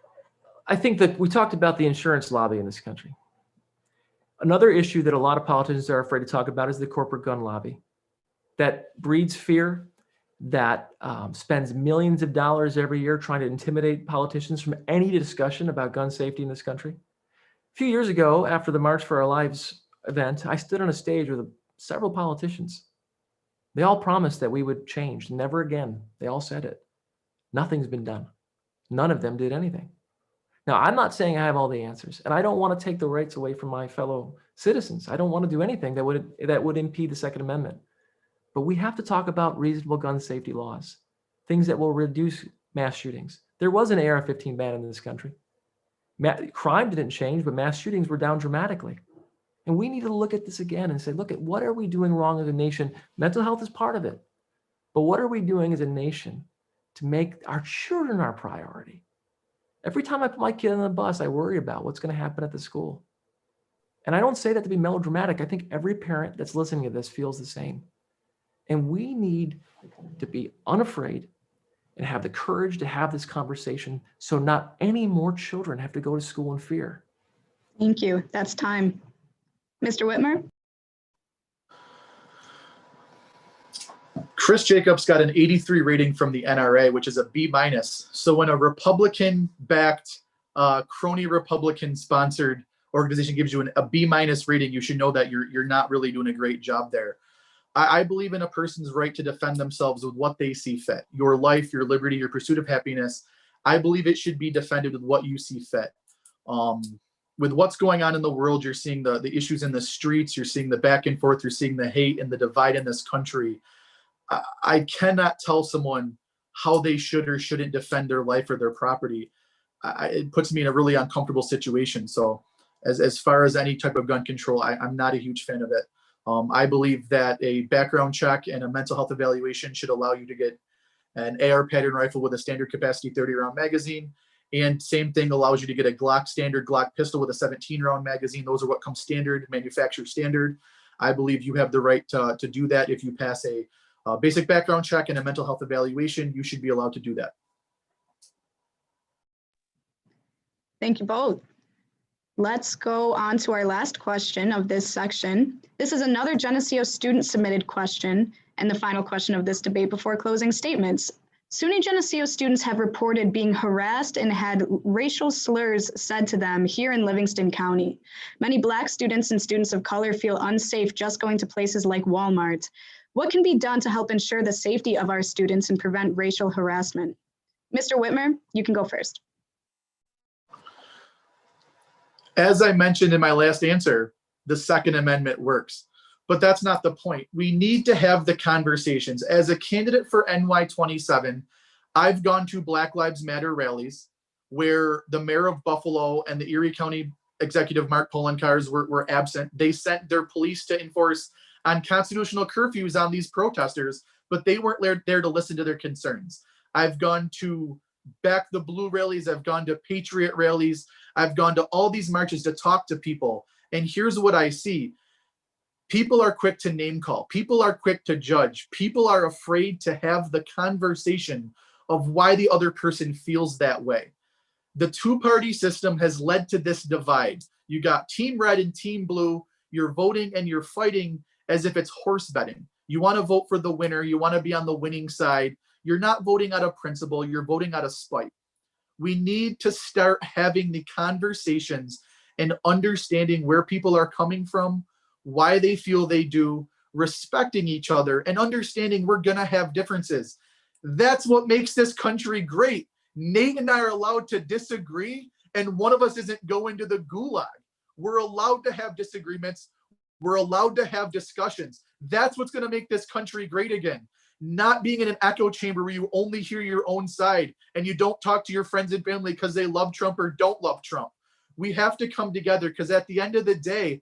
I think that we talked about the insurance lobby in this country. Another issue that a lot of politicians are afraid to talk about is the corporate gun lobby that breeds fear, that spends millions of dollars every year trying to intimidate politicians from any discussion about gun safety in this country. A few years ago, after the March for Our Lives event, I stood on a stage with several politicians. They all promised that we would change. Never again. They all said it. Nothing's been done. None of them did anything. Now, I'm not saying I have all the answers, and I don't want to take the rights away from my fellow citizens. I don't want to do anything that would impede the Second Amendment. But we have to talk about reasonable gun safety laws, things that will reduce mass shootings. There was an AR-15 ban in this country. Crime didn't change, but mass shootings were down dramatically. And we need to look at this again and say, look at what are we doing wrong as a nation? Mental health is part of it. But what are we doing as a nation to make our children our priority? Every time I put my kid on the bus, I worry about what's going to happen at the school. And I don't say that to be melodramatic. I think every parent that's listening to this feels the same. And we need to be unafraid and have the courage to have this conversation so not any more children have to go to school in fear. Thank you. That's time. Mr. Whitmer? Chris Jacobs got an 83 rating from the NRA, which is a B-. So when a Republican-backed, crony Republican-sponsored organization gives you a B- rating, you should know that you're not really doing a great job there. I believe in a person's right to defend themselves with what they see fit. Your life, your liberty, your pursuit of happiness. I believe it should be defended with what you see fit. With what's going on in the world, you're seeing the issues in the streets, you're seeing the back and forth, you're seeing the hate and the divide in this country. I cannot tell someone how they should or shouldn't defend their life or their property. It puts me in a really uncomfortable situation. So as far as any type of gun control, I'm not a huge fan of it. I believe that a background check and a mental health evaluation should allow you to get an AR pattern rifle with a standard capacity 30 round magazine. And same thing allows you to get a Glock standard Glock pistol with a 17 round magazine. Those are what come standard, manufacturer standard. I believe you have the right to do that. If you pass a basic background check and a mental health evaluation, you should be allowed to do that. Thank you both. Let's go on to our last question of this section. This is another Geneseo student submitted question and the final question of this debate before closing statements. SUNY Geneseo students have reported being harassed and had racial slurs said to them here in Livingston County. Many Black students and students of color feel unsafe just going to places like Walmart. What can be done to help ensure the safety of our students and prevent racial harassment? Mr. Whitmer, you can go first. As I mentioned in my last answer, the Second Amendment works, but that's not the point. We need to have the conversations. As a candidate for NY27, I've gone to Black Lives Matter rallies where the mayor of Buffalo and the Erie County executive Mark Poloncarz were absent. They sent their police to enforce unconstitutional curfews on these protesters, but they weren't there to listen to their concerns. I've gone to Back the Blue rallies. I've gone to Patriot rallies. I've gone to all these marches to talk to people. And here's what I see. People are quick to name call. People are quick to judge. People are afraid to have the conversation of why the other person feels that way. The two-party system has led to this divide. You got Team Red and Team Blue. You're voting and you're fighting as if it's horse betting. You want to vote for the winner. You want to be on the winning side. You're not voting out of principle. You're voting out of spite. We need to start having the conversations and understanding where people are coming from, why they feel they do, respecting each other, and understanding we're going to have differences. That's what makes this country great. Nate and I are allowed to disagree, and one of us isn't going to the gulag. We're allowed to have disagreements. We're allowed to have discussions. That's what's going to make this country great again. Not being in an echo chamber where you only hear your own side and you don't talk to your friends and family because they love Trump or don't love Trump. We have to come together because at the end of the day,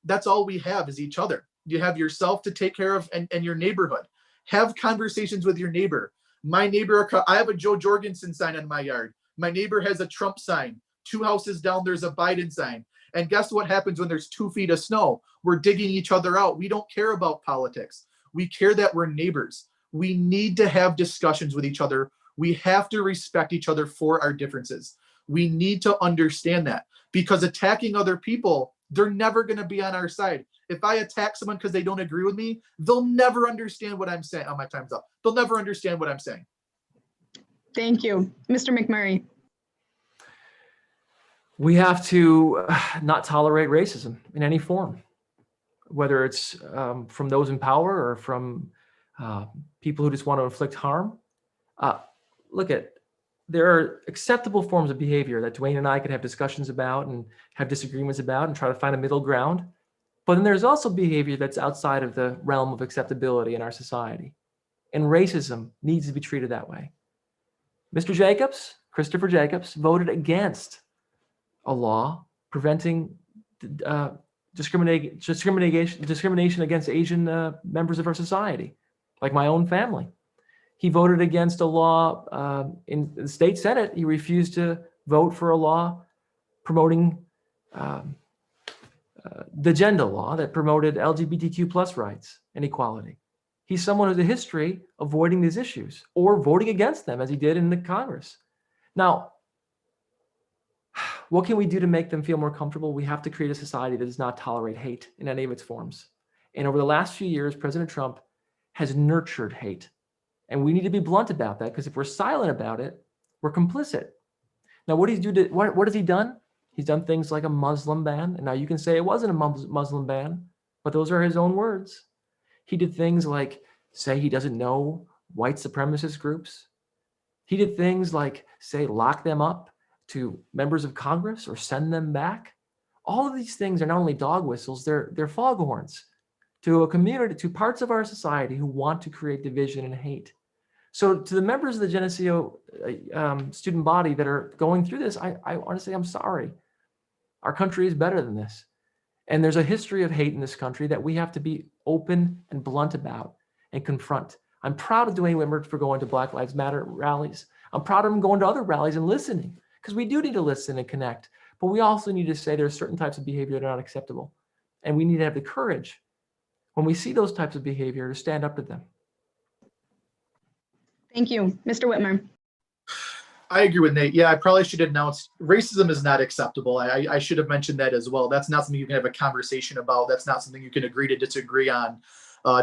that's all we have is each other. You have yourself to take care of and your neighborhood. Have conversations with your neighbor. My neighbor, I have a Joe Jorgensen sign on my yard. My neighbor has a Trump sign. 2 houses down, there's a Biden sign. And guess what happens when there's 2 feet of snow? We're digging each other out. We don't care about politics. We care that we're neighbors. We need to have discussions with each other. We have to respect each other for our differences. We need to understand that because attacking other people, they're never going to be on our side. If I attack someone because they don't agree with me, they'll never understand what I'm saying. Oh, my time's up. They'll never understand what I'm saying. Thank you. Mr. McMurray. We have to not tolerate racism in any form, whether it's from those in power or from people who just want to inflict harm. There are acceptable forms of behavior that Dwayne and I could have discussions about and have disagreements about and try to find a middle ground. But then there's also behavior that's outside of the realm of acceptability in our society. And racism needs to be treated that way. Christopher Jacobs, voted against a law preventing discrimination against Asian members of our society, like my own family. He voted against a law in the state Senate. He refused to vote for a law promoting the gender law that promoted LGBTQ plus rights and equality. He's someone who has a history of avoiding these issues or voting against them as he did in the Congress. Now, what can we do to make them feel more comfortable? We have to create a society that does not tolerate hate in any of its forms. And over the last few years, President Trump has nurtured hate. And we need to be blunt about that because if we're silent about it, we're complicit. Now, what has he done? He's done things like a Muslim ban. And now you can say it wasn't a Muslim ban, but those are his own words. He did things like say he doesn't know white supremacist groups. He did things like say lock them up to members of Congress or send them back. All of these things are not only dog whistles, they're foghorns to a community, to parts of our society who want to create division and hate. So to the members of the Geneseo student body that are going through this, I want to say I'm sorry. Our country is better than this. And there's a history of hate in this country that we have to be open and blunt about and confront. I'm proud of Dwayne Whitmer for going to Black Lives Matter rallies. I'm proud of him going to other rallies and listening, because we do need to listen and connect. But we also need to say there are certain types of behavior that are not acceptable. And we need to have the courage when we see those types of behavior to stand up to them. Thank you. Mr. Whitmer. I agree with Nate. Yeah, I probably should have announced racism is not acceptable. I should have mentioned that as well. That's not something you can have a conversation about. That's not something you can agree to disagree on.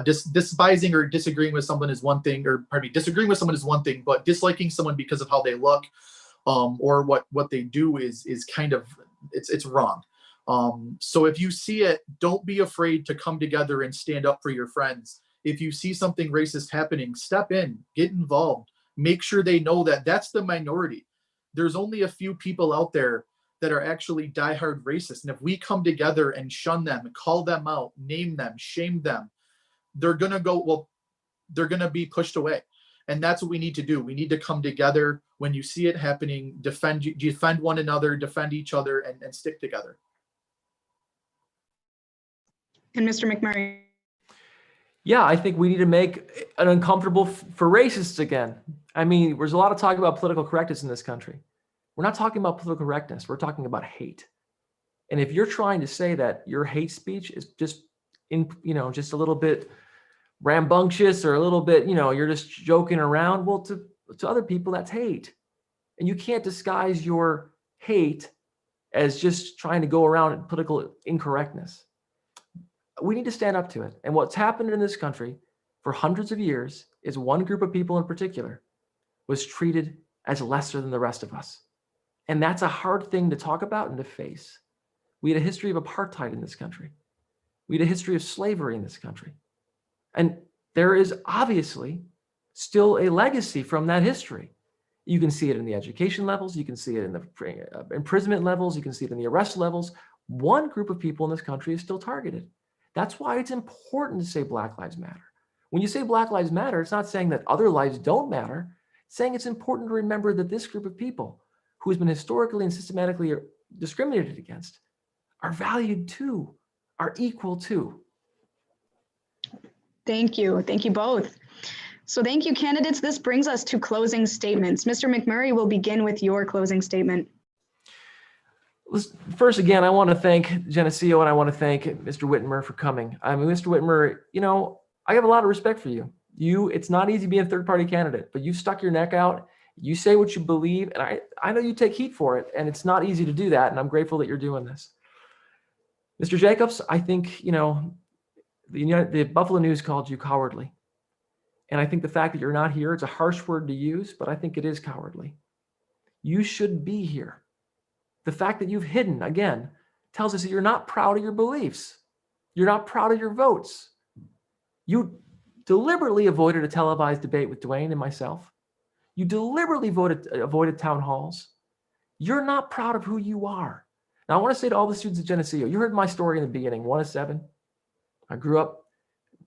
Despising or disagreeing with someone is one thing, or pardon me, disagreeing with someone is one thing, but disliking someone because of how they look or what they do is kind of, it's wrong. So if you see it, don't be afraid to come together and stand up for your friends. If you see something racist happening, step in, get involved. Make sure they know that that's the minority. There's only a few people out there that are actually diehard racist. And if we come together and shun them, call them out, name them, shame them, they're going to be pushed away. And that's what we need to do. We need to come together when you see it happening, defend one another, defend each other, and stick together. And Mr. McMurray. Yeah, I think we need to make it uncomfortable for racists again. I mean, there's a lot of talk about political correctness in this country. We're not talking about political correctness. We're talking about hate. And if you're trying to say that your hate speech is just just a little bit rambunctious or a little bit, you're just joking around, well, to other people, that's hate. And you can't disguise your hate as just trying to go around political incorrectness. We need to stand up to it. And what's happened in this country for hundreds of years is one group of people in particular was treated as lesser than the rest of us. And that's a hard thing to talk about and to face. We had a history of apartheid in this country. We had a history of slavery in this country. And there is obviously still a legacy from that history. You can see it in the education levels. You can see it in the imprisonment levels. You can see it in the arrest levels. One group of people in this country is still targeted. That's why it's important to say Black Lives Matter. When you say Black Lives Matter, it's not saying that other lives don't matter. It's saying it's important to remember that this group of people who has been historically and systematically discriminated against are valued too, are equal too. Thank you. Thank you both. So thank you, candidates. This brings us to closing statements. Mr. McMurray will begin with your closing statement. First, again, I want to thank Geneseo and I want to thank Mr. Whitmer for coming. I mean, Mr. Whitmer, I have a lot of respect for you. It's not easy being a third-party candidate, but you stuck your neck out. You say what you believe, and I know you take heat for it, and it's not easy to do that, and I'm grateful that you're doing this. Mr. Jacobs, I think, the Buffalo News called you cowardly. And I think the fact that you're not here, it's a harsh word to use, but I think it is cowardly. You should be here. The fact that you've hidden, again, tells us that you're not proud of your beliefs. You're not proud of your votes. You deliberately avoided a televised debate with Dwayne and myself. You deliberately avoided town halls. You're not proud of who you are. Now, I want to say to all the students at Geneseo, you heard my story in the beginning, 1 of 7. I grew up,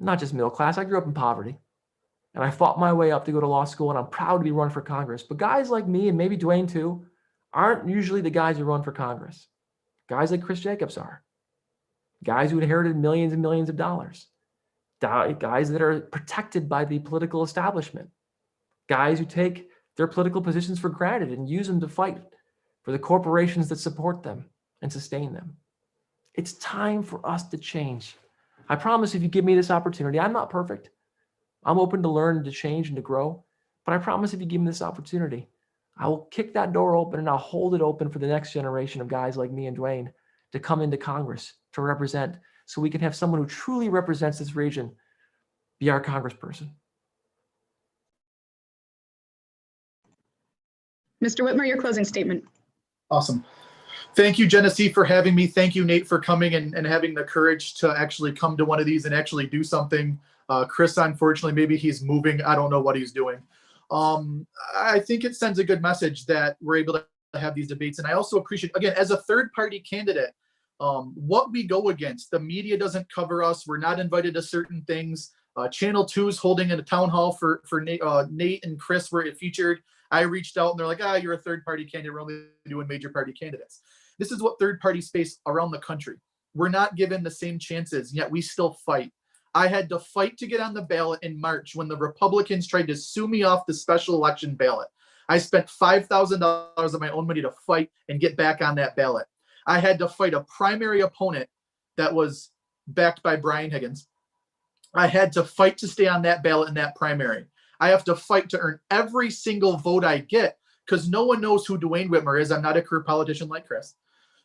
not just middle class, I grew up in poverty. And I fought my way up to go to law school, and I'm proud to be running for Congress. But guys like me, and maybe Dwayne too, aren't usually the guys who run for Congress. Guys like Chris Jacobs are. Guys who inherited millions and millions of dollars. Guys that are protected by the political establishment. Guys who take their political positions for granted and use them to fight for the corporations that support them and sustain them. It's time for us to change. I promise if you give me this opportunity, I'm not perfect. I'm open to learn, to change, and to grow. But I promise if you give me this opportunity, I will kick that door open and I'll hold it open for the next generation of guys like me and Dwayne to come into Congress to represent, so we can have someone who truly represents this region be our congressperson. Mr. Whitmer, your closing statement. Awesome. Thank you, Genesee, for having me. Thank you, Nate, for coming and having the courage to actually come to one of these and actually do something. Chris, unfortunately, maybe he's moving. I don't know what he's doing. I think it sends a good message that we're able to have these debates. And I also appreciate, again, as a third-party candidate, what we go against. The media doesn't cover us. We're not invited to certain things. Channel 2 is holding in a town hall for Nate and Chris where it featured. I reached out and they're like, you're a third-party candidate. We're only doing major party candidates. This is what third-party space around the country. we're not given the same chances, yet we still fight. I had to fight to get on the ballot in March when the Republicans tried to sue me off the special election ballot. I spent $5,000 of my own money to fight and get back on that ballot. I had to fight a primary opponent that was backed by Brian Higgins. I had to fight to stay on that ballot in that primary. I have to fight to earn every single vote I get because no one knows who Dwayne Whitmer is. I'm not a career politician like Chris.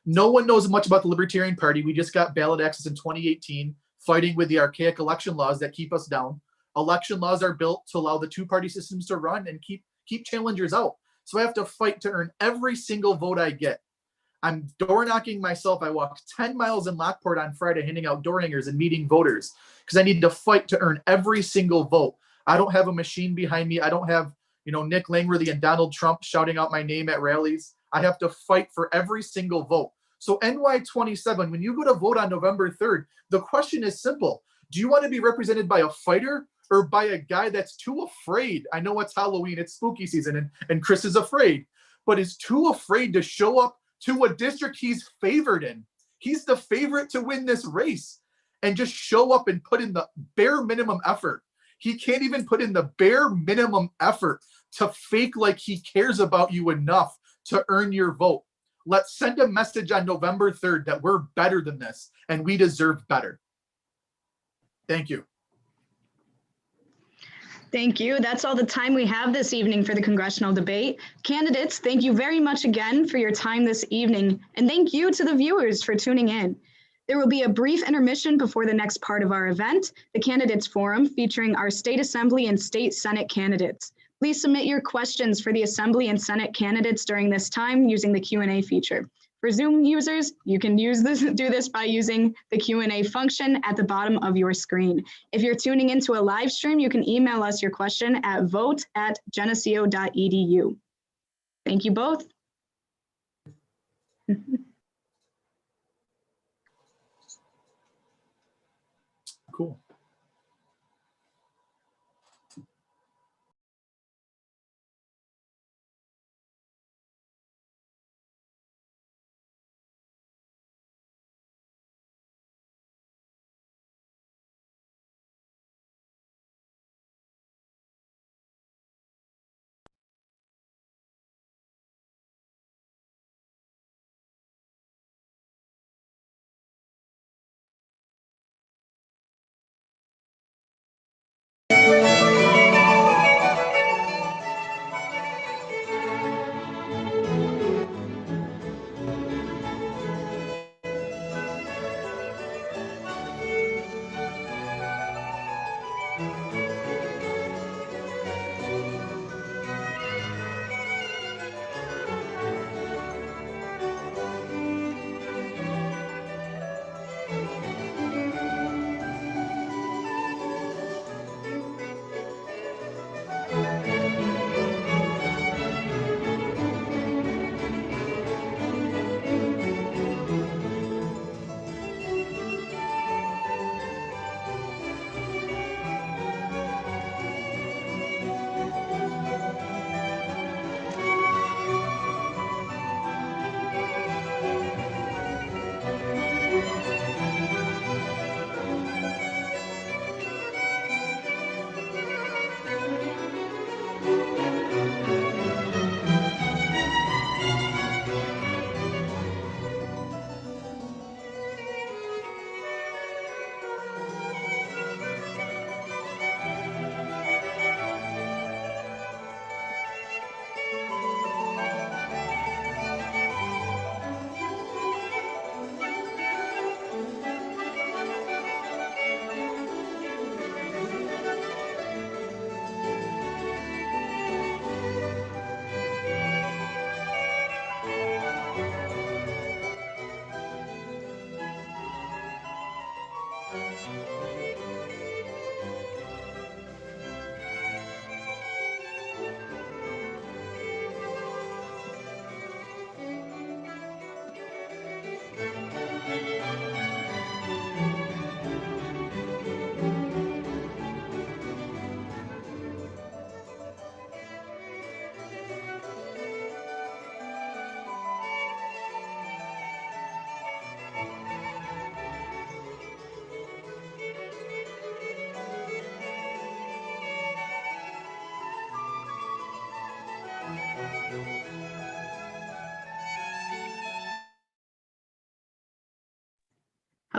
No one knows much about the Libertarian Party. We just got ballot access in 2018, fighting with the archaic election laws that keep us down. Election laws are built to allow the two-party systems to run and keep challengers out. So I have to fight to earn every single vote I get. I'm door knocking myself. I walked 10 miles in Lockport on Friday, handing out door hangers and meeting voters because I need to fight to earn every single vote. I don't have a machine behind me. I don't have, Nick Langworthy and Donald Trump shouting out my name at rallies. I have to fight for every single vote. So NY27, when you go to vote on November 3rd, the question is simple. Do you want to be represented by a fighter or by a guy that's too afraid? I know it's Halloween, it's spooky season, and Chris is afraid, but is too afraid to show up to a district he's favored in. He's the favorite to win this race and just show up and put in the bare minimum effort. He can't even put in the bare minimum effort to fake like he cares about you enough to earn your vote. Let's send a message on November 3rd that we're better than this and we deserve better. Thank you. Thank you. That's all the time we have this evening for the congressional debate. Candidates, thank you very much again for your time this evening, and thank you to the viewers for tuning in. There will be a brief intermission before the next part of our event, the Candidates Forum, featuring our State Assembly and State Senate candidates. Please submit your questions for the Assembly and Senate candidates during this time using the Q&A feature. For Zoom users, you can do this by using the Q&A function at the bottom of your screen. If you're tuning into a live stream, you can email us your question at vote@geneseo.edu. Thank you both. Cool.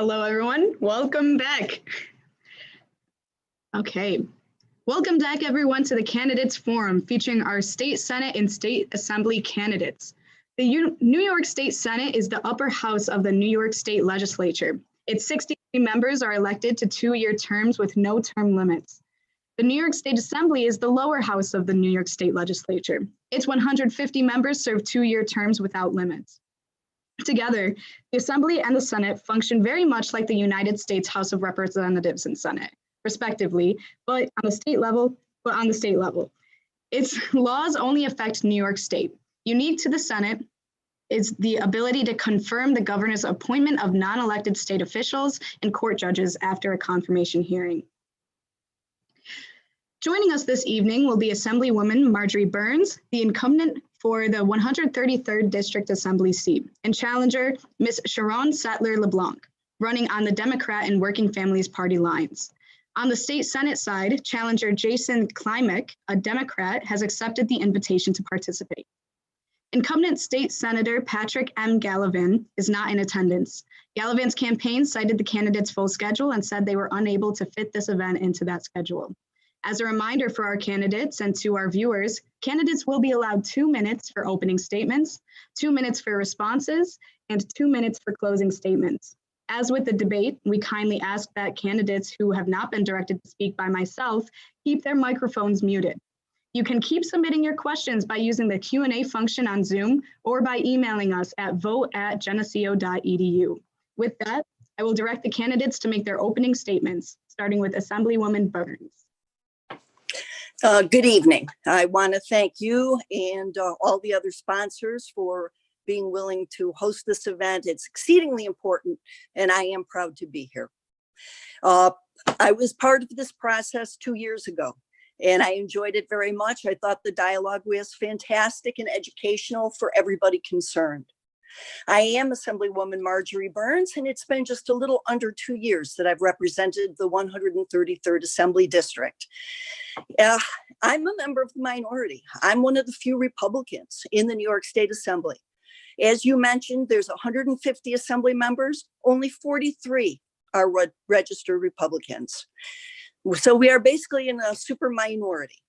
Hello, everyone. Welcome back. Okay. Welcome back, everyone, to the Candidates Forum featuring our State Senate and State Assembly candidates. The New York State Senate is the upper house of the New York State Legislature. Its 63 members are elected to 2-year terms with no term limits. The New York State Assembly is the lower house of the New York State Legislature. Its 150 members serve 2-year terms without limits. Together, the Assembly and the Senate function very much like the United States House of Representatives and Senate, respectively, but on the state level. Its laws only affect New York State. Unique to the Senate is the ability to confirm the governor's appointment of non-elected state officials and court judges after a confirmation hearing. Joining us this evening will be Assemblywoman Marjorie Burns, the incumbent for the 133rd District Assembly seat, and challenger Ms. Sharon Sattler-LeBlanc, running on the Democrat and Working Families Party lines. On the state Senate side, challenger Jason Klimek, a Democrat, has accepted the invitation to participate. Incumbent State Senator Patrick M. Gallivan is not in attendance. Gallivan's campaign cited the candidates' full schedule and said they were unable to fit this event into that schedule. As a reminder for our candidates and to our viewers, candidates will be allowed 2 minutes for opening statements, 2 minutes for responses, and 2 minutes for closing statements. As with the debate, we kindly ask that candidates who have not been directed to speak by myself keep their microphones muted. You can keep submitting your questions by using the Q&A function on Zoom or by emailing us at vote@geneseo.edu. With that, I will direct the candidates to make their opening statements, starting with Assemblywoman Burns. Good evening. I want to thank you and all the other sponsors for being willing to host this event. It's exceedingly important, and I am proud to be here. I was part of this process 2 years ago, and I enjoyed it very much. I thought the dialogue was fantastic and educational for everybody concerned. I am Assemblywoman Marjorie Burns, and it's been just a little under 2 years that I've represented the 133rd Assembly District. I'm a member of the minority. I'm one of the few Republicans in the New York State Assembly. As you mentioned, there's 150 Assembly members, only 43 are registered Republicans. So we are basically in a super minority.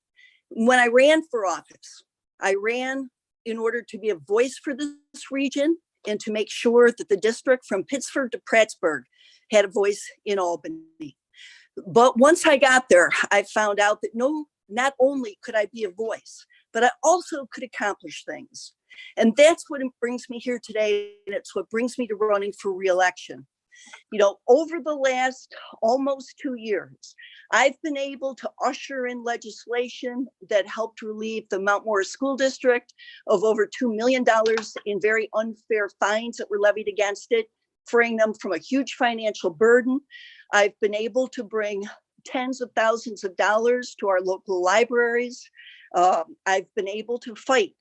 When I ran for office, I ran in order to be a voice for this region and to make sure that the district from Pittsburgh to Plattsburgh had a voice in Albany. But once I got there, I found out that not only could I be a voice, but I also could accomplish things. And that's what brings me here today. And it's what brings me to running for re-election. You know, over the last almost 2 years, I've been able to usher in legislation that helped relieve the Mount Morris School District of over $2 million in very unfair fines that were levied against it, freeing them from a huge financial burden. I've been able to bring tens of thousands of dollars to our local libraries. I've been able to fight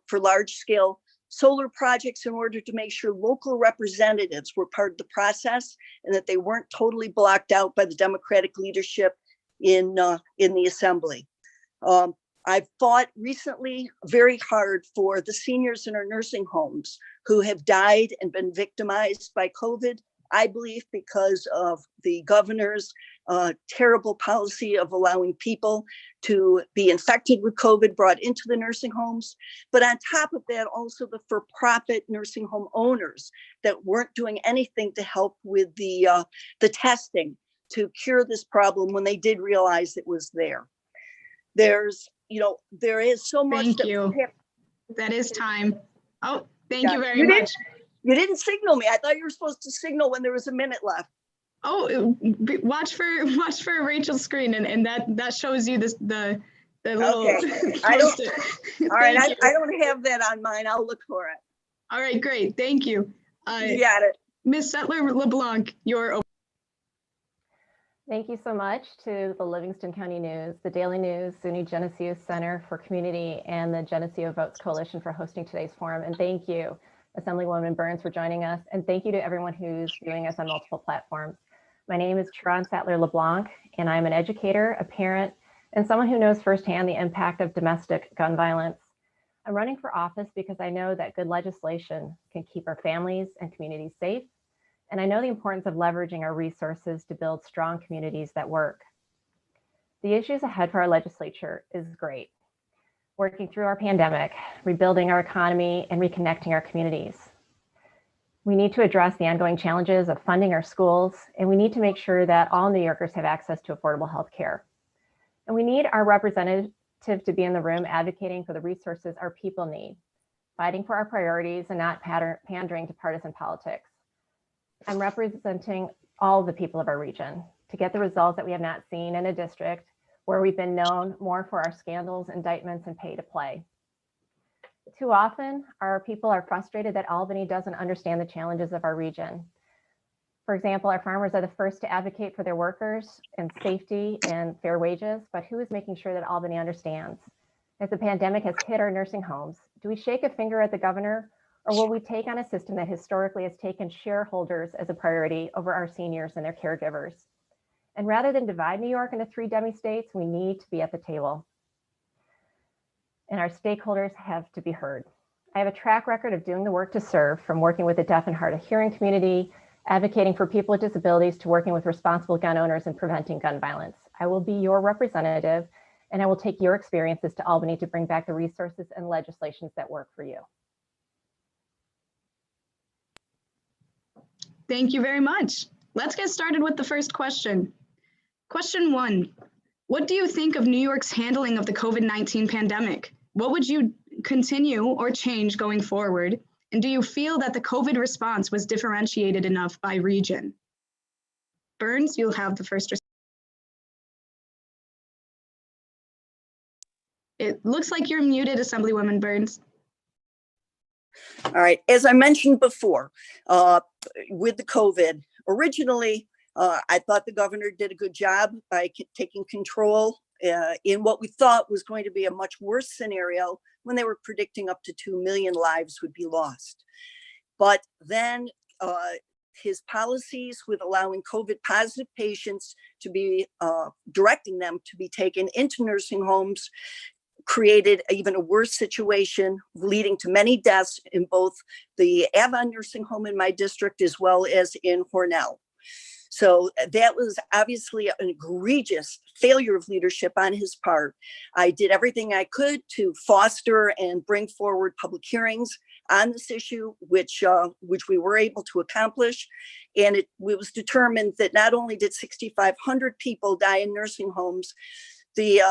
for large-scale solar projects in order to make sure local representatives were part of the process and that they weren't totally blocked out by the Democratic leadership in the Assembly. I've fought recently very hard for the seniors in our nursing homes who have died and been victimized by COVID. I believe because of the governor's terrible policy of allowing people to be infected with COVID brought into the nursing homes. But on top of that, also the for-profit nursing home owners that weren't doing anything to help with the testing to cure this problem when they did realize it was there. There is so much. Thank you. That is time. Oh, thank you very much. You didn't signal me. I thought you were supposed to signal when there was a minute left. Oh, watch for Rachel's screen, and that shows you the little. Okay. I don't. All right, I don't have that on mine. I'll look for it. All right, great. Thank you. You got it. Ms. Sattler-LeBlanc, you're open. Thank you so much to the Livingston County News, the Daily News, SUNY Geneseo Center for Community, and the Geneseo Votes Coalition for hosting today's forum. And thank you, Assemblywoman Burns, for joining us. And thank you to everyone who's viewing us on multiple platforms. My name is Sharon Sattler-LeBlanc, and I'm an educator, a parent, and someone who knows firsthand the impact of domestic gun violence. I'm running for office because I know that good legislation can keep our families and communities safe, And I know the importance of leveraging our resources to build strong communities that work. The issues ahead for our legislature is great. Working through our pandemic, rebuilding our economy, and reconnecting our communities. We need to address the ongoing challenges of funding our schools, and we need to make sure that all New Yorkers have access to affordable health care. And we need our representative to be in the room advocating for the resources our people need, fighting for our priorities and not pandering to partisan politics. I'm representing all the people of our region to get the results that we have not seen in a district where we've been known more for our scandals, indictments, and pay to play. Too often, our people are frustrated that Albany doesn't understand the challenges of our region. For example, our farmers are the first to advocate for their workers and safety and fair wages, but who is making sure that Albany understands? As the pandemic has hit our nursing homes, do we shake a finger at the governor, or will we take on a system that historically has taken shareholders as a priority over our seniors and their caregivers? And rather than divide New York into 3 demi-states, we need to be at the table. And our stakeholders have to be heard. I have a track record of doing the work to serve, from working with the deaf and hard of hearing community, advocating for people with disabilities, to working with responsible gun owners and preventing gun violence. I will be your representative, and I will take your experiences to Albany to bring back the resources and legislations that work for you. Thank you very much. Let's get started with the first question. Question 1, what do you think of New York's handling of the COVID-19 pandemic? What would you continue or change going forward? And do you feel that the COVID response was differentiated enough by region? Burns, you'll have the first response. It looks like you're muted, Assemblywoman Burns. All right, as I mentioned before, with the COVID, originally, I thought the governor did a good job by taking control in what we thought was going to be a much worse scenario when they were predicting up to 2 million lives would be lost. But then his policies with allowing COVID positive patients to be, directing them to be taken into nursing homes created even a worse situation, leading to many deaths in both the Avon nursing home in my district as well as in Hornell. So that was obviously an egregious failure of leadership on his part. I did everything I could to foster and bring forward public hearings on this issue, which we were able to accomplish. And it was determined that not only did 6,500 people die in nursing homes, the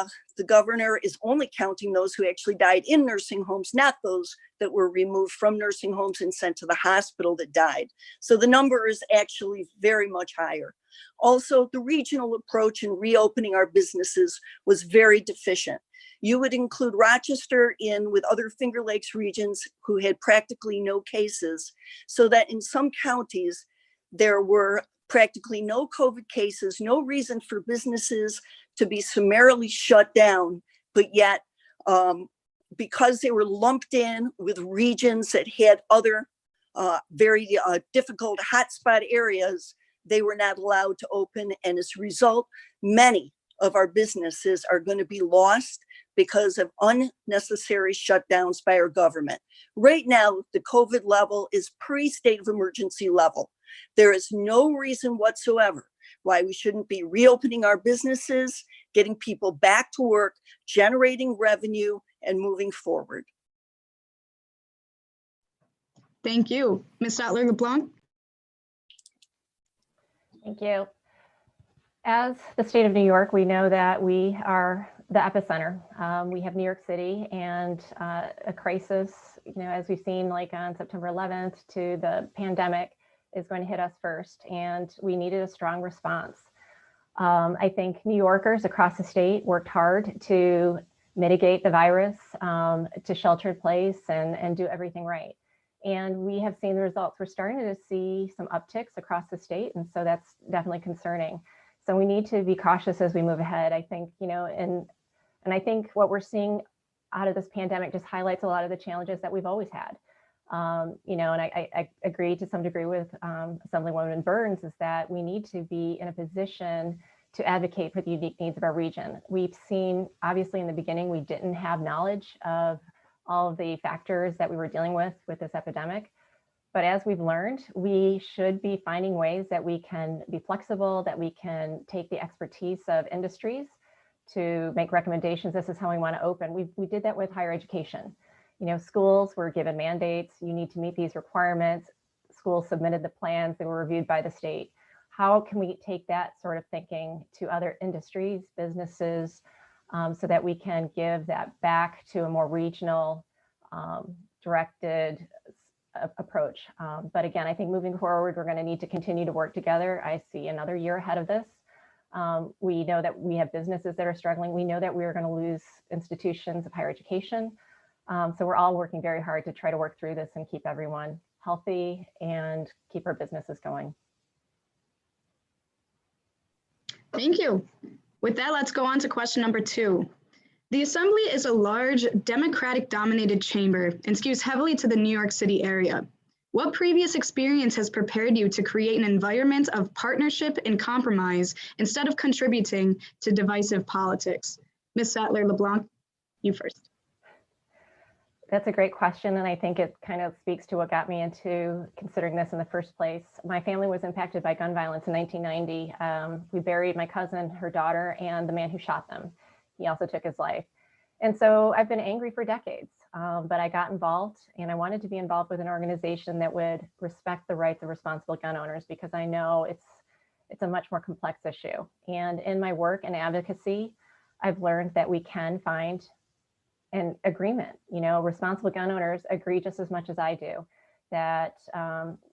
governor is only counting those who actually died in nursing homes, not those that were removed from nursing homes and sent to the hospital that died. So the number is actually very much higher. Also, the regional approach in reopening our businesses was very deficient. You would include Rochester in with other Finger Lakes regions who had practically no cases, so that in some counties, there were practically no COVID cases, no reason for businesses to be summarily shut down, but yet because they were lumped in with regions that had other very difficult hotspot areas, they were not allowed to open. And as a result, many of our businesses are going to be lost because of unnecessary shutdowns by our government. Right now, the COVID level is pre-state of emergency level. There is no reason whatsoever why we shouldn't be reopening our businesses, getting people back to work, generating revenue, and moving forward. Thank you. Ms. Stotler-LeBlanc? Thank you. As the state of New York, we know that we are the epicenter. We have New York City and a crisis, as we've seen like on September 11th to the pandemic is going to hit us first, and we needed a strong response. I think New Yorkers across the state worked hard to mitigate the virus, to shelter in place and do everything right. And we have seen the results. We're starting to see some upticks across the state, and so that's definitely concerning. So we need to be cautious as we move ahead. I think, and I think what we're seeing out of this pandemic just highlights a lot of the challenges that we've always had. And I agree to some degree with Assemblywoman Burns, is that we need to be in a position to advocate for the unique needs of our region. We've seen, obviously in the beginning, we didn't have knowledge of all of the factors that we were dealing with this epidemic, But as we've learned, we should be finding ways that we can be flexible, that we can take the expertise of industries to make recommendations. This is how we want to open. We did that with higher education. You know, schools were given mandates. You need to meet these requirements. Schools submitted the plans. They were reviewed by the state. How can we take that sort of thinking to other industries, businesses, so that we can give that back to a more regional directed approach. But again, I think moving forward, we're going to need to continue to work together. I see another year ahead of this. We know that we have businesses that are struggling. We know that we're going to lose institutions of higher education. So we're all working very hard to try to work through this and keep everyone healthy and keep our businesses going. Thank you. With that, let's go on to question number 2. The Assembly is a large Democratic-dominated chamber and skews heavily to the New York City area. What previous experience has prepared you to create an environment of partnership and compromise instead of contributing to divisive politics? Ms. Sattler-LeBlanc, you first. That's a great question, and I think it kind of speaks to what got me into considering this in the first place. My family was impacted by gun violence in 1990. We buried my cousin, her daughter, and the man who shot them. He also took his life. And so I've been angry for decades, but I got involved, and I wanted to be involved with an organization that would respect the rights of responsible gun owners, because I know it's a much more complex issue. And in my work and advocacy, I've learned that we can find an agreement. You know, responsible gun owners agree just as much as I do that,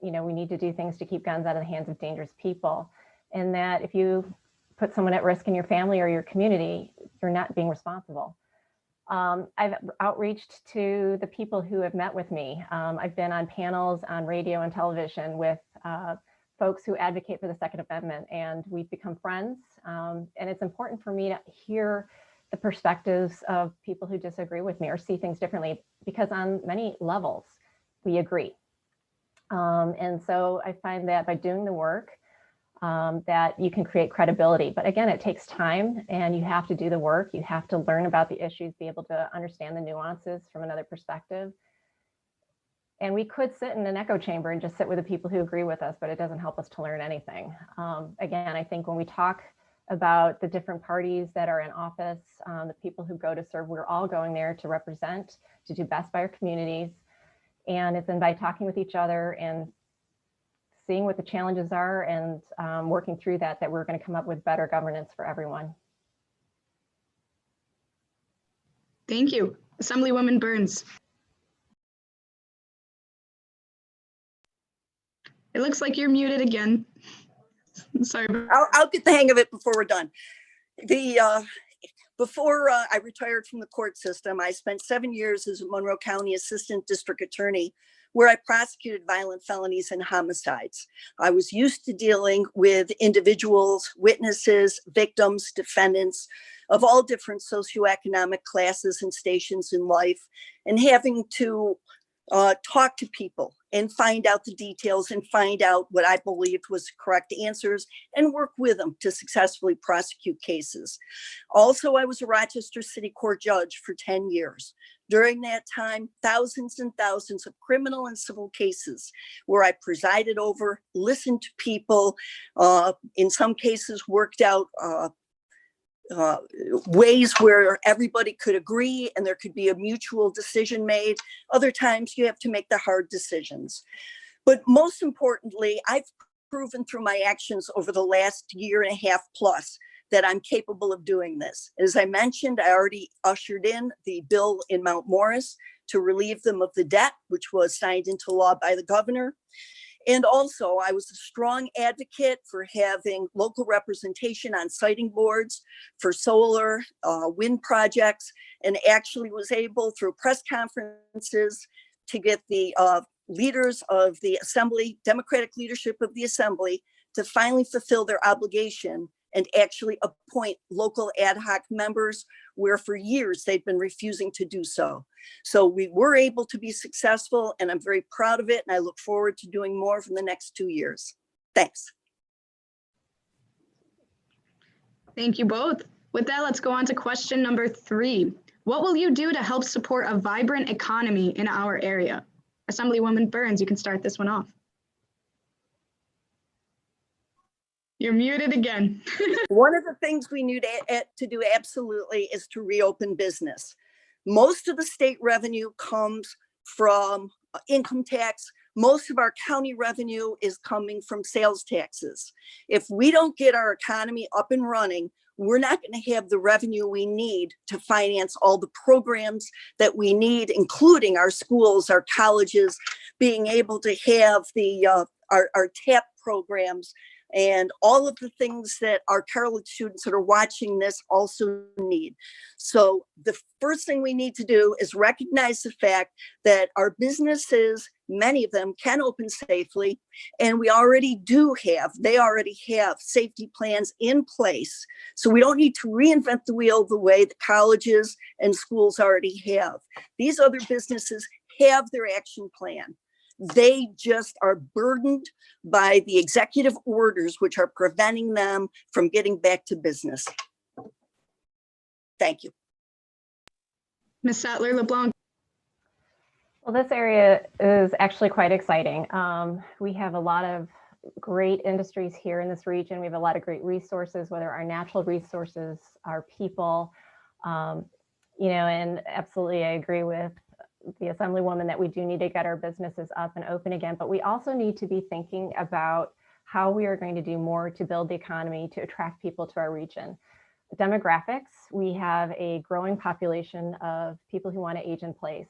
you know, we need to do things to keep guns out of the hands of dangerous people. And that if you put someone at risk in your family or your community, you're not being responsible. I've outreached to the people who have met with me. I've been on panels on radio and television with folks who advocate for the Second Amendment, and we've become friends. And it's important for me to hear the perspectives of people who disagree with me or see things differently, because on many levels, we agree. And so I find that by doing the work, that you can create credibility. But again, it takes time, and you have to do the work. You have to learn about the issues, be able to understand the nuances from another perspective. And we could sit in an echo chamber and just sit with the people who agree with us, but it doesn't help us to learn anything. Again, I think when we talk about the different parties that are in office, the people who go to serve, we're all going there to represent, to do best by our communities. And it's been by talking with each other and seeing what the challenges are and working through that we're going to come up with better governance for everyone. Thank you. Assemblywoman Burns. It looks like you're muted again. Sorry. I'll get the hang of it before we're done. Before I retired from the court system, I spent 7 years as a Monroe County Assistant District Attorney, where I prosecuted violent felonies and homicides. I was used to dealing with individuals, witnesses, victims, defendants of all different socioeconomic classes and stations in life, and having to talk to people and find out the details and find out what I believed was correct answers and work with them to successfully prosecute cases. Also, I was a Rochester City Court judge for 10 years. During that time, thousands and thousands of criminal and civil cases where I presided over, listened to people, in some cases worked out ways where everybody could agree and there could be a mutual decision made. Other times you have to make the hard decisions. But most importantly, I've proven through my actions over the last year and a half plus that I'm capable of doing this. As I mentioned, I already ushered in the bill in Mount Morris to relieve them of the debt, which was signed into law by the governor. And also, I was a strong advocate for having local representation on siting boards for solar, wind projects, and actually was able through press conferences to get the leaders of the Assembly, Democratic leadership of the Assembly, to finally fulfill their obligation and actually appoint local ad hoc members, where for years they've been refusing to do so. So we were able to be successful, and I'm very proud of it, and I look forward to doing more for the next 2 years. Thanks. Thank you both. With that, let's go on to question number 3. What will you do to help support a vibrant economy in our area? Assemblywoman Burns, you can start this one off. You're muted again. One of the things we need to do absolutely is to reopen business. Most of the state revenue comes from income tax. Most of our county revenue is coming from sales taxes. If we don't get our economy up and running, we're not going to have the revenue we need to finance all the programs that we need, including our schools, our colleges, being able to have our TAP programs, and all of the things that our college students that are watching this also need. So the first thing we need to do is recognize the fact that our businesses, many of them can open safely, and they already have safety plans in place. So we don't need to reinvent the wheel the way the colleges and schools already have. These other businesses have their action plan. They just are burdened by the executive orders, which are preventing them from getting back to business. Thank you. Ms. Sattler-LeBlanc. Well, this area is actually quite exciting. We have a lot of great industries here in this region. We have a lot of great resources, whether our natural resources, our people, and absolutely I agree with the Assemblywoman that we do need to get our businesses up and open again, but we also need to be thinking about how we are going to do more to build the economy, to attract people to our region. The demographics, we have a growing population of people who want to age in place.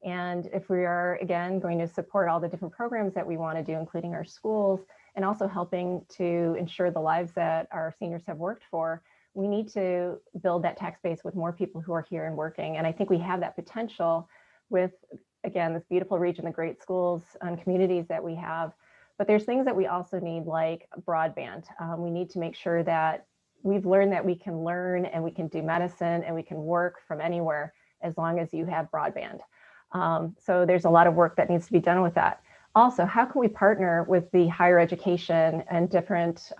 And if we are, again, going to support all the different programs that we want to do, including our schools, and also helping to ensure the lives that our seniors have worked for, we need to build that tax base with more people who are here and working. And I think we have that potential with, again, this beautiful region, the great schools and communities that we have. But there's things that we also need, like broadband. We need to make sure that we've learned that we can learn and we can do medicine and we can work from anywhere as long as you have broadband. So there's a lot of work that needs to be done with that. Also, how can we partner with the higher education and different,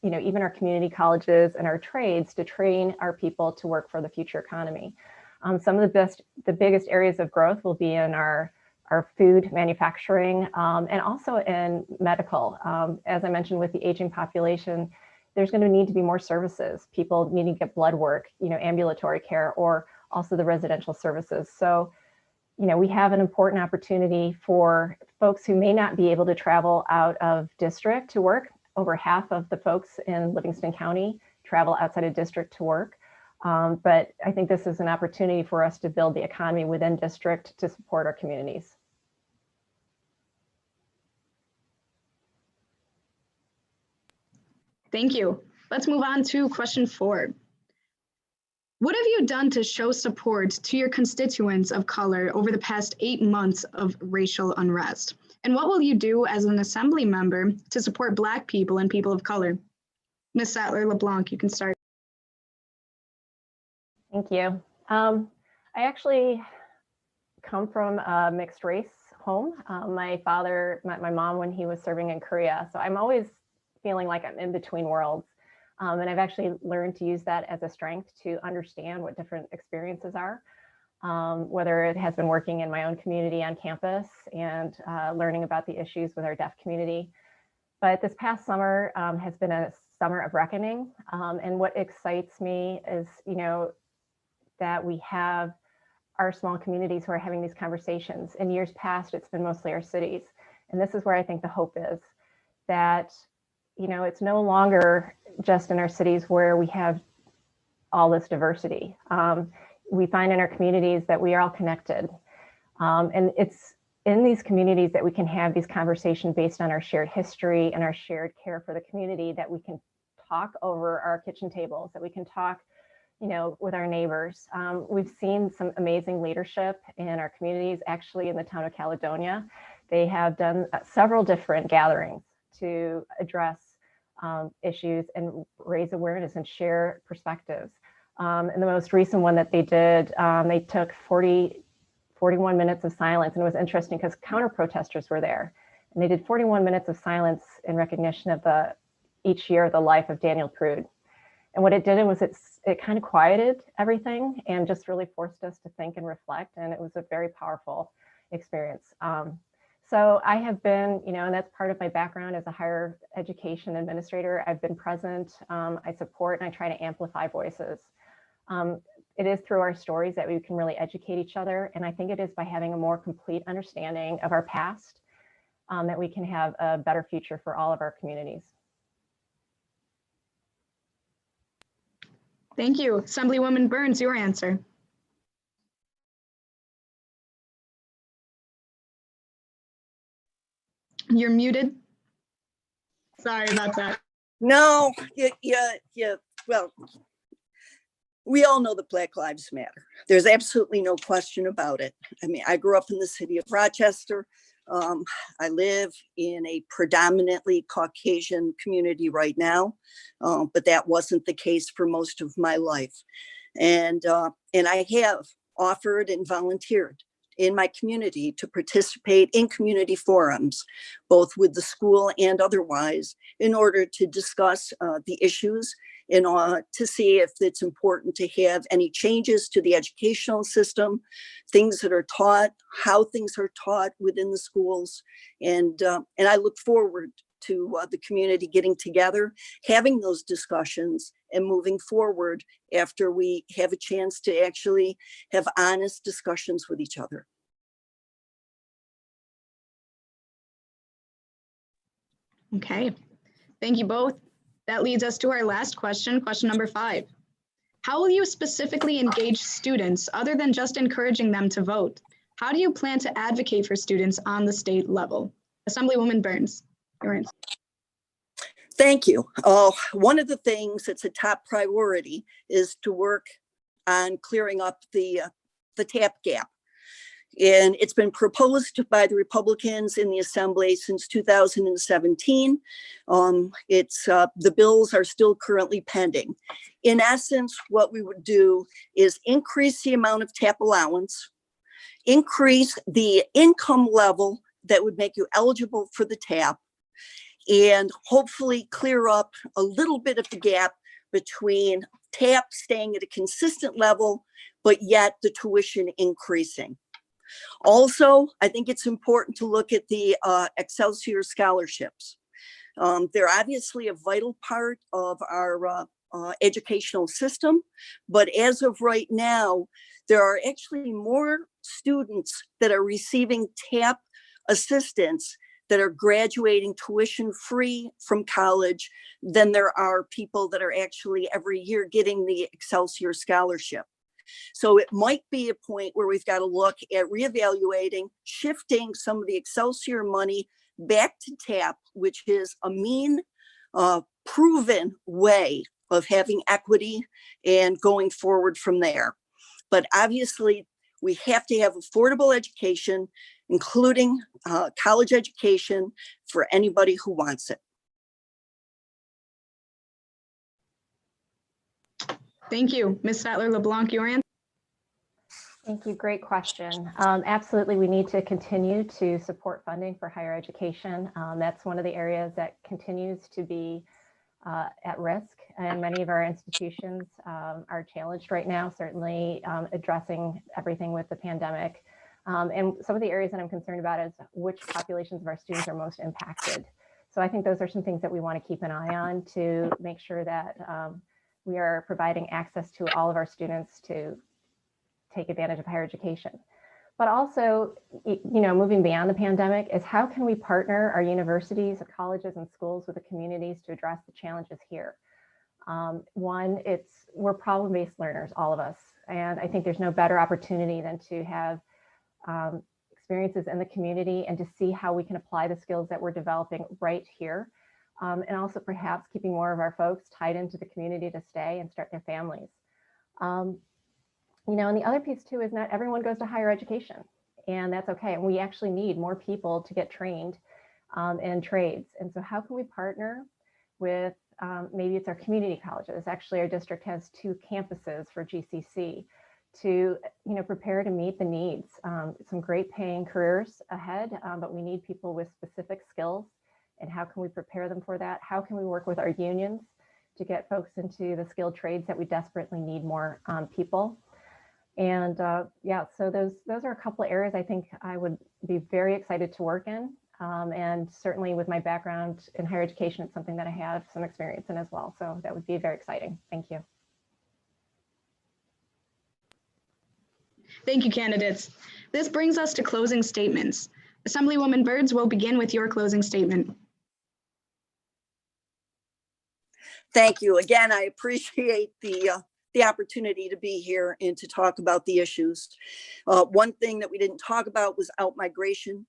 even our community colleges and our trades to train our people to work for the future economy? Some of the biggest areas of growth will be in our food manufacturing and also in medical. As I mentioned, with the aging population, there's going to need to be more services. People needing to get blood work, ambulatory care, or also the residential services. So, we have an important opportunity for folks who may not be able to travel out of district to work. Over half of the folks in Livingston County travel outside of district to work. But I think this is an opportunity for us to build the economy within district to support our communities. Thank you. Let's move on to question 4. What have you done to show support to your constituents of color over the past 8 months of racial unrest? And what will you do as an assembly member to support Black people and people of color? Ms. Sattler-LeBlanc, you can start. Thank you. I actually come from a mixed race home. My father met my mom when he was serving in Korea. So I'm always feeling like I'm in between worlds. And I've actually learned to use that as a strength to understand what different experiences are, whether it has been working in my own community on campus and learning about the issues with our deaf community. But this past summer has been a summer of reckoning. And what excites me is, that we have our small communities who are having these conversations. In years past, it's been mostly our cities. And this is where I think the hope is, that it's no longer just in our cities where we have all this diversity. We find in our communities that we are all connected. And it's in these communities that we can have these conversations based on our shared history and our shared care for the community, that we can talk over our kitchen tables, that we can talk, with our neighbors. We've seen some amazing leadership in our communities. Actually, in the town of Caledonia, they have done several different gatherings to address issues and raise awareness and share perspectives. And the most recent one that they did, they took 41 minutes of silence. And it was interesting because counter protesters were there. And they did 41 minutes of silence in recognition of each year of the life of Daniel Prude. And what it did was it kind of quieted everything and just really forced us to think and reflect. And it was a very powerful experience. So I have been, and that's part of my background as a higher education administrator. I've been present, I support, and I try to amplify voices. It is through our stories that we can really educate each other. And I think it is by having a more complete understanding of our past that we can have a better future for all of our communities. Thank you. Assemblywoman Burns, your answer. You're muted. Sorry about that. No, well, we all know that Black Lives Matter. There's absolutely no question about it. I mean, I grew up in the city of Rochester. I live in a predominantly Caucasian community right now, but that wasn't the case for most of my life. And I have offered and volunteered in my community to participate in community forums, both with the school and otherwise, in order to discuss the issues and to see if it's important to have any changes to the educational system, things that are taught, how things are taught within the schools. And I look forward to the community getting together, having those discussions and moving forward after we have a chance to actually have honest discussions with each other. Okay, thank you both. That leads us to our last question, question number 5. How will you specifically engage students other than just encouraging them to vote? How do you plan to advocate for students on the state level? Assemblywoman Burns, your answer. Thank you. One of the things that's a top priority is to work on clearing up the TAP gap. And it's been proposed by the Republicans in the Assembly since 2017. The bills are still currently pending. In essence, what we would do is increase the amount of TAP allowance, increase the income level that would make you eligible for the TAP, and hopefully clear up a little bit of the gap between TAP staying at a consistent level, but yet the tuition increasing. Also, I think it's important to look at the Excelsior scholarships. They're obviously a vital part of our educational system, but as of right now, there are actually more students that are receiving TAP assistance that are graduating tuition free from college than there are people that are actually every year getting the Excelsior scholarship. So it might be a point where we've got to look at reevaluating, shifting some of the Excelsior money back to TAP, which is a mean, proven way of having equity and going forward from there. But obviously, we have to have affordable education, including college education for anybody who wants it. Thank you. Ms. Sattler-LeBlanc, your answer. Thank you. Great question. Absolutely, we need to continue to support funding for higher education. That's one of the areas that continues to be at risk, and many of our institutions are challenged right now, certainly addressing everything with the pandemic. And some of the areas that I'm concerned about is which populations of our students are most impacted. So I think those are some things that we want to keep an eye on to make sure that we are providing access to all of our students to take advantage of higher education. But also, moving beyond the pandemic is how can we partner our universities, colleges, and schools with the communities to address the challenges here? One, we're problem-based learners, all of us. And I think there's no better opportunity than to have experiences in the community and to see how we can apply the skills that we're developing right here. And also perhaps keeping more of our folks tied into the community to stay and start their families. And the other piece too is not everyone goes to higher education, and that's okay. And we actually need more people to get trained in trades. And so how can we partner with, maybe it's our community colleges. Actually, our district has 2 campuses for GCC to, prepare to meet the needs. Some great paying careers ahead, but we need people with specific skills. And how can we prepare them for that? How can we work with our unions to get folks into the skilled trades that we desperately need more people? And yeah, so those are a couple of areas I think I would be very excited to work in. And certainly with my background in higher education, it's something that I have some experience in as well. So that would be very exciting. Thank you. Thank you, candidates. This brings us to closing statements. Assemblywoman Byrds will begin with your closing statement. Thank you. Again, I appreciate the opportunity to be here and to talk about the issues. One thing that we didn't talk about was outmigration.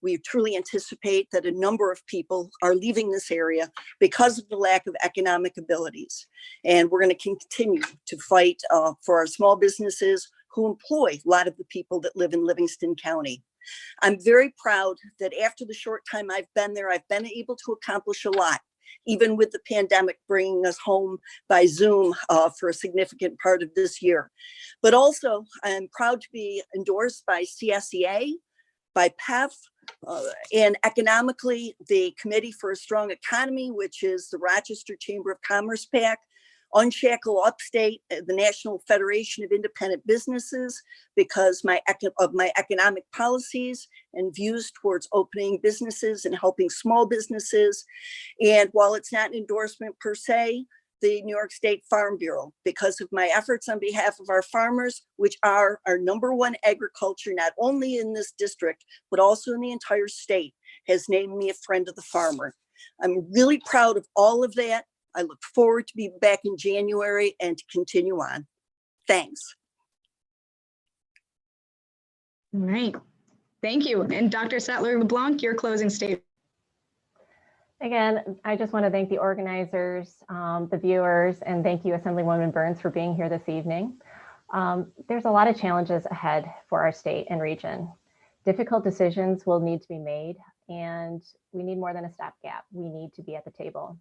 We truly anticipate that a number of people are leaving this area because of the lack of economic abilities. And we're going to continue to fight for our small businesses who employ a lot of the people that live in Livingston County. I'm very proud that after the short time I've been there, I've been able to accomplish a lot, even with the pandemic bringing us home by Zoom for a significant part of this year. But also, I'm proud to be endorsed by CSEA, by PEF, and economically, the Committee for a Strong Economy, which is the Rochester Chamber of Commerce PAC, Unshackle Upstate, the National Federation of Independent Businesses, because of my economic policies and views towards opening businesses and helping small businesses. And while it's not an endorsement per se, the New York State Farm Bureau, because of my efforts on behalf of our farmers, which are our #1 agriculture, not only in this district, but also in the entire state, has named me a friend of the farmer. I'm really proud of all of that. I look forward to be back in January and to continue on. Thanks. All right. Thank you. And Dr. Sattler-LeBlanc, your closing statement. Again, I just want to thank the organizers, the viewers, and thank you, Assemblywoman Burns, for being here this evening. There's a lot of challenges ahead for our state and region. Difficult decisions will need to be made, and we need more than a stopgap. We need to be at the table.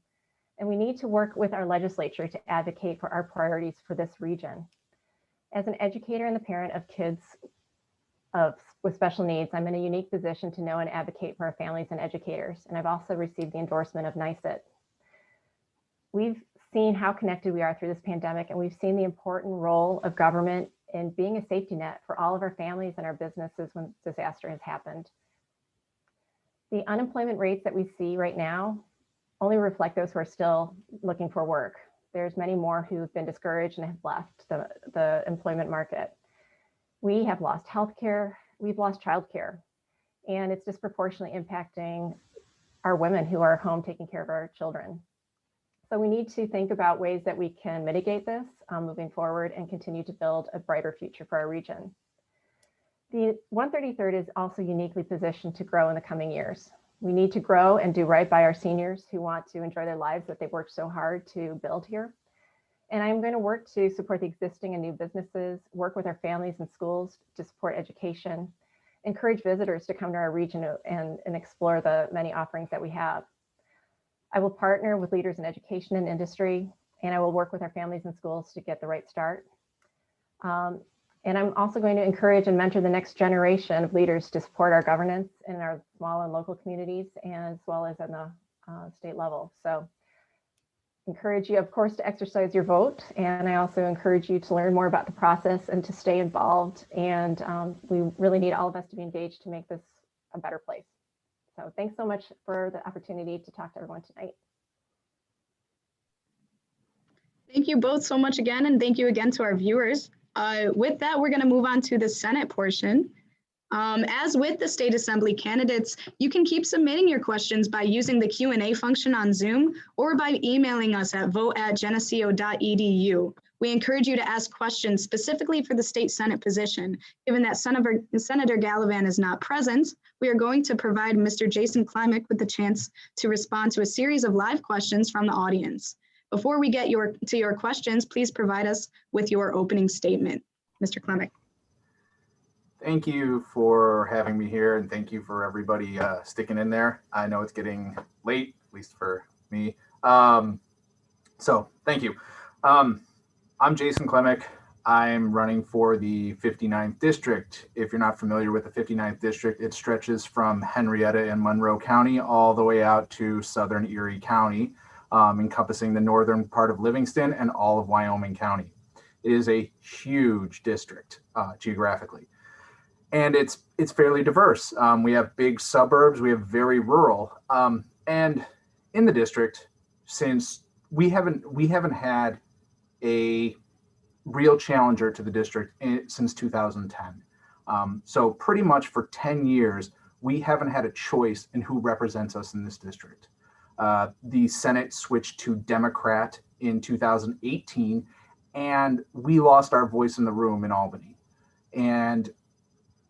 And we need to work with our legislature to advocate for our priorities for this region. As an educator and the parent of kids with special needs, I'm in a unique position to know and advocate for our families and educators. And I've also received the endorsement of NYSET. We've seen how connected we are through this pandemic, and we've seen the important role of government in being a safety net for all of our families and our businesses when disaster has happened. The unemployment rates that we see right now only reflect those who are still looking for work. There's many more who've been discouraged and have left the employment market. We have lost healthcare, we've lost childcare, and it's disproportionately impacting our women who are home taking care of our children. So we need to think about ways that we can mitigate this moving forward and continue to build a brighter future for our region. The 133rd is also uniquely positioned to grow in the coming years. We need to grow and do right by our seniors who want to enjoy their lives that they've worked so hard to build here. And I'm going to work to support the existing and new businesses, work with our families and schools to support education, encourage visitors to come to our region and explore the many offerings that we have. I will partner with leaders in education and industry, and I will work with our families and schools to get the right start. And I'm also going to encourage and mentor the next generation of leaders to support our governance in our small and local communities, as well as on the state level. So encourage you, of course, to exercise your vote. And I also encourage you to learn more about the process and to stay involved. And we really need all of us to be engaged to make this a better place. So thanks so much for the opportunity to talk to everyone tonight. Thank you both so much again, and thank you again to our viewers. With that, we're going to move on to the Senate portion. As with the State Assembly candidates, you can keep submitting your questions by using the Q&A function on Zoom or by emailing us at vote@geneseo.edu. We encourage you to ask questions specifically for the state Senate position. Given that Senator Gallivan is not present, we are going to provide Mr. Jason Klimek with the chance to respond to a series of live questions from the audience. Before we get to your questions, please provide us with your opening statement. Mr. Klimek. Thank you for having me here, and thank you for everybody sticking in there. I know it's getting late, at least for me. So thank you. I'm Jason Klimek. I'm running for the 59th District. If you're not familiar with the 59th District, it stretches from Henrietta and Monroe County all the way out to southern Erie County, encompassing the northern part of Livingston and all of Wyoming County. It is a huge district geographically, and it's fairly diverse. We have big suburbs, we have very rural, and in the district, since we haven't had a real challenger to the district since 2010. So pretty much for 10 years, we haven't had a choice in who represents us in this district. The Senate switched to Democrat in 2018, and we lost our voice in the room in Albany. And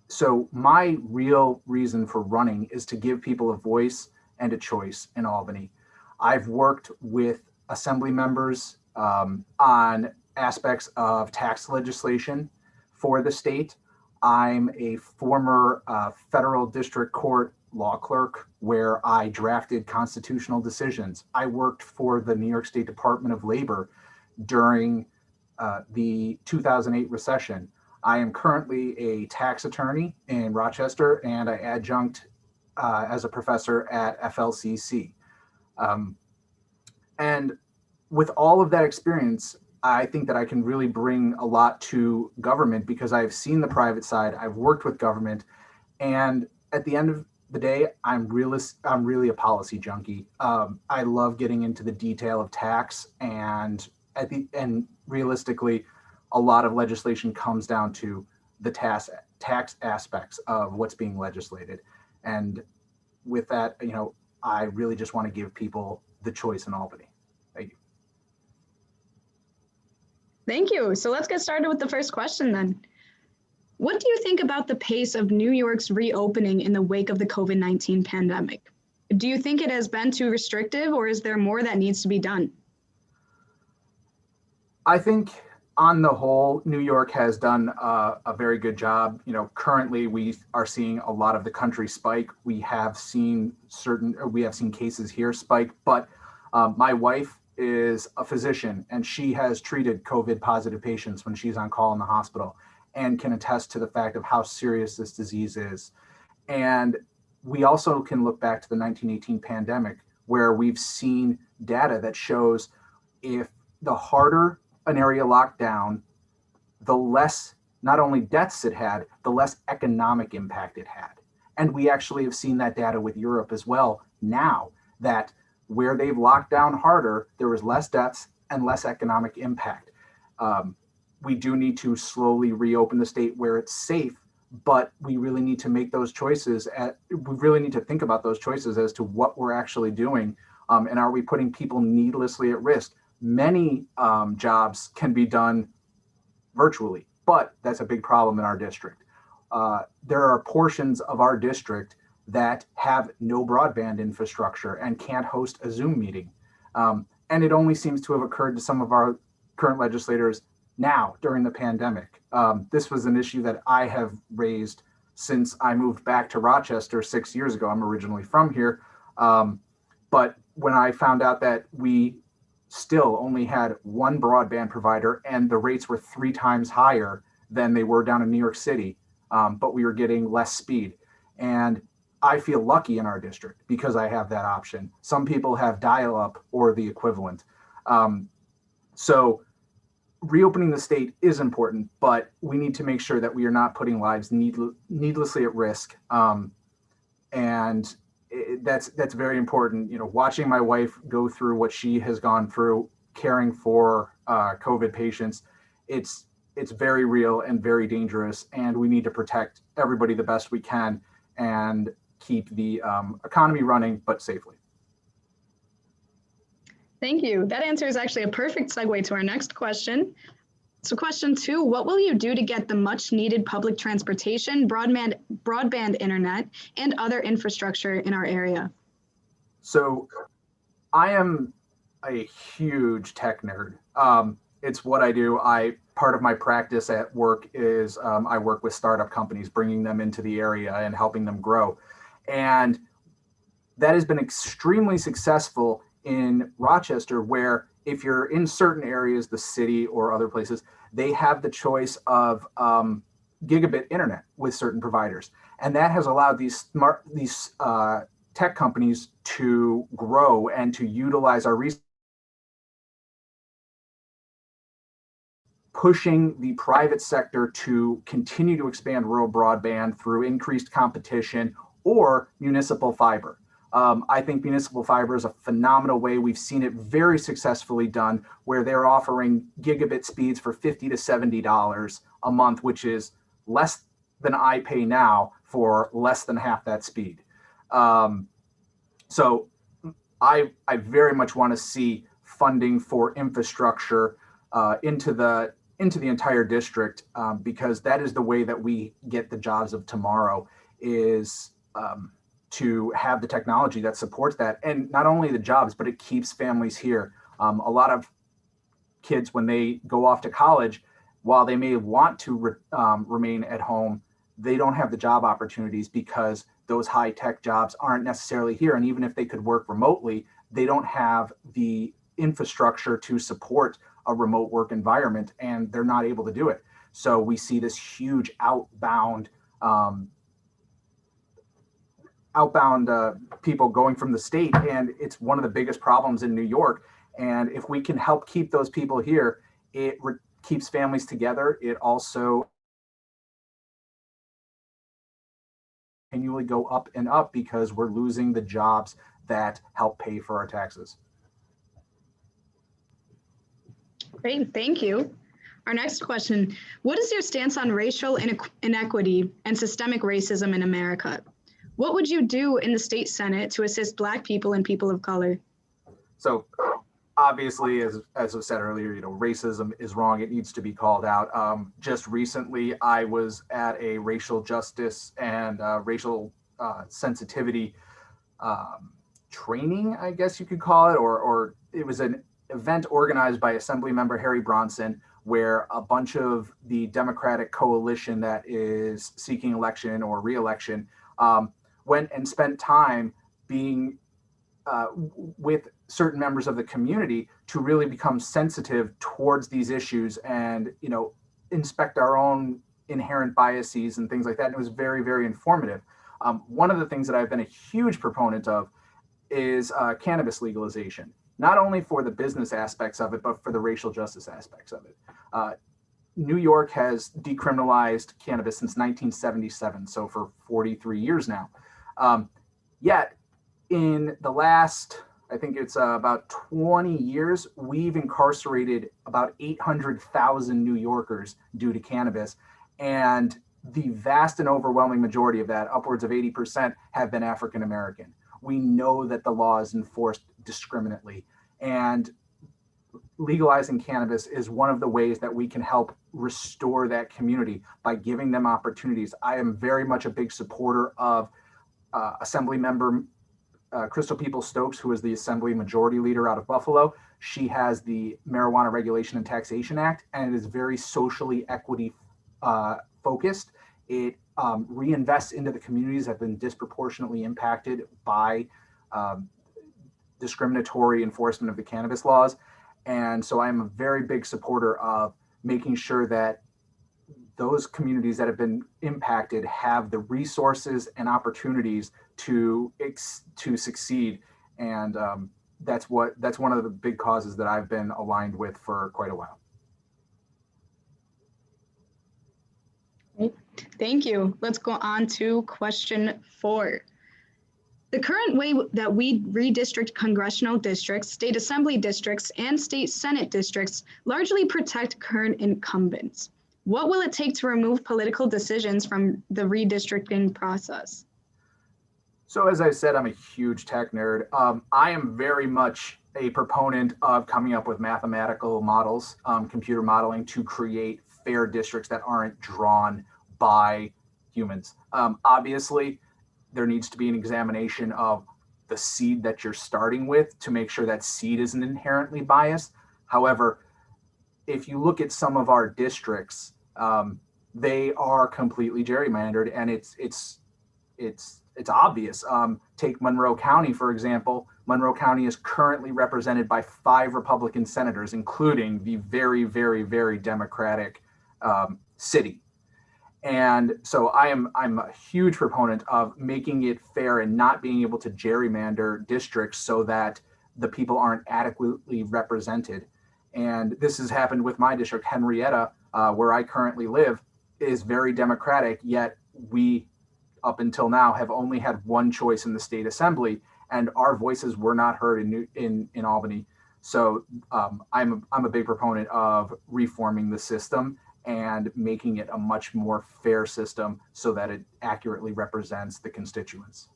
so my real reason for running is to give people a voice and a choice in Albany. I've worked with assembly members on aspects of tax legislation for the state. I'm a former federal district court law clerk where I drafted constitutional decisions. I worked for the New York State Department of Labor during the 2008 recession. I am currently a tax attorney in Rochester, and I adjunct as a professor at FLCC. And with all of that experience, I think that I can really bring a lot to government because I've seen the private side, I've worked with government, and at the end of the day, I'm really a policy junkie. I love getting into the detail of tax, and realistically, a lot of legislation comes down to the tax aspects of what's being legislated. And with that, I really just want to give people the choice in Albany. Thank you. Thank you. So let's get started with the first question then. What do you think about the pace of New York's reopening in the wake of the COVID-19 pandemic? Do you think it has been too restrictive, or is there more that needs to be done? I think on the whole, New York has done a very good job. Currently we are seeing a lot of the country spike. We have seen cases here spike, but my wife is a physician and she has treated COVID positive patients when she's on call in the hospital and can attest to the fact of how serious this disease is. And we also can look back to the 1918 pandemic where we've seen data that shows if the harder an area locked down, the less not only deaths it had, the less economic impact it had. And we actually have seen that data with Europe as well now, that where they've locked down harder, there was less deaths and less economic impact. We do need to slowly reopen the state where it's safe, but we really need to make those choices. We really need to think about those choices as to what we're actually doing. And are we putting people needlessly at risk? Many jobs can be done virtually, but that's a big problem in our district. There are portions of our district that have no broadband infrastructure and can't host a Zoom meeting. And it only seems to have occurred to some of our current legislators now during the pandemic. This was an issue that I have raised since I moved back to Rochester 6 years ago. I'm originally from here. But when I found out that we still only had one broadband provider and the rates were 3 times higher than they were down in New York City, but we were getting less speed. And I feel lucky in our district because I have that option. Some people have dial-up or the equivalent. So reopening the state is important, but we need to make sure that we are not putting lives needlessly at risk. And that's very important. Watching my wife go through what she has gone through, caring for COVID patients, it's very real and very dangerous. And we need to protect everybody the best we can and keep the economy running, but safely. Thank you. That answer is actually a perfect segue to our next question. So question 2, what will you do to get the much needed public transportation, broadband internet, and other infrastructure in our area? So I am a huge tech nerd. It's what I do. Part of my practice at work is I work with startup companies, bringing them into the area and helping them grow. And that has been extremely successful in Rochester, where if you're in certain areas, the city or other places, they have the choice of gigabit internet with certain providers. And that has allowed these tech companies to grow and to utilize our resources, pushing the private sector to continue to expand rural broadband through increased competition or municipal fiber. I think municipal fiber is a phenomenal way. We've seen it very successfully done where they're offering gigabit speeds for $50 to $70 a month, which is less than I pay now for less than half that speed. So I very much want to see funding for infrastructure into the entire district, because that is the way that we get the jobs of tomorrow, is to have the technology that supports that. And not only the jobs, but it keeps families here. A lot of kids, when they go off to college, while they may want to remain at home, they don't have the job opportunities because those high-tech jobs aren't necessarily here. And even if they could work remotely, they don't have the infrastructure to support a remote work environment, and they're not able to do it. So we see this huge outbound people going from the state, and it's one of the biggest problems in New York. And if we can help keep those people here, it keeps families together. It also continually go up and up because we're losing the jobs that help pay for our taxes. Great, thank you. Our next question, what is your stance on racial inequity and systemic racism in America? What would you do in the state Senate to assist Black people and people of color? So obviously, as was said earlier, racism is wrong. It needs to be called out. Just recently, I was at a racial justice and racial sensitivity training, I guess you could call it, or it was an event organized by Assemblymember Harry Bronson, where a bunch of the Democratic coalition that is seeking election or re-election went and spent time being with certain members of the community to really become sensitive towards these issues and, inspect our own inherent biases and things like that. And it was very, very informative. One of the things that I've been a huge proponent of is cannabis legalization, not only for the business aspects of it, but for the racial justice aspects of it. New York has decriminalized cannabis since 1977, so for 43 years now. Yet in the last, I think it's about 20 years, we've incarcerated about 800,000 New Yorkers due to cannabis. And the vast and overwhelming majority of that, upwards of 80%, have been African American. We know that the law is enforced discriminately, and legalizing cannabis is one of the ways that we can help restore that community by giving them opportunities. I am very much a big supporter of Assemblymember Crystal Peoples-Stokes, who is the Assembly Majority Leader out of Buffalo. She has the Marijuana Regulation and Taxation Act, and it is very socially equity focused. It reinvests into the communities that have been disproportionately impacted by discriminatory enforcement of the cannabis laws. And so I'm a very big supporter of making sure that those communities that have been impacted have the resources and opportunities to succeed. And that's one of the big causes that I've been aligned with for quite a while. Thank you. Let's go on to question 4. The current way that we redistrict congressional districts, state assembly districts, and state senate districts largely protect current incumbents. What will it take to remove political decisions from the redistricting process? So as I said, I'm a huge tech nerd. I am very much a proponent of coming up with mathematical models, computer modeling, to create fair districts that aren't drawn by humans. Obviously, there needs to be an examination of the seed that you're starting with to make sure that seed isn't inherently biased. However, if you look at some of our districts, they are completely gerrymandered, and it's obvious. Take Monroe County, for example. Monroe County is currently represented by 5 Republican senators, including the very, very, very Democratic city. And so I'm a huge proponent of making it fair and not being able to gerrymander districts so that the people aren't adequately represented. And this has happened with my district, Henrietta, where I currently live, is very Democratic, yet we, up until now, have only had one choice in the state assembly, and our voices were not heard in Albany. So I'm a big proponent of reforming the system and making it a much more fair system so that it accurately represents the constituents.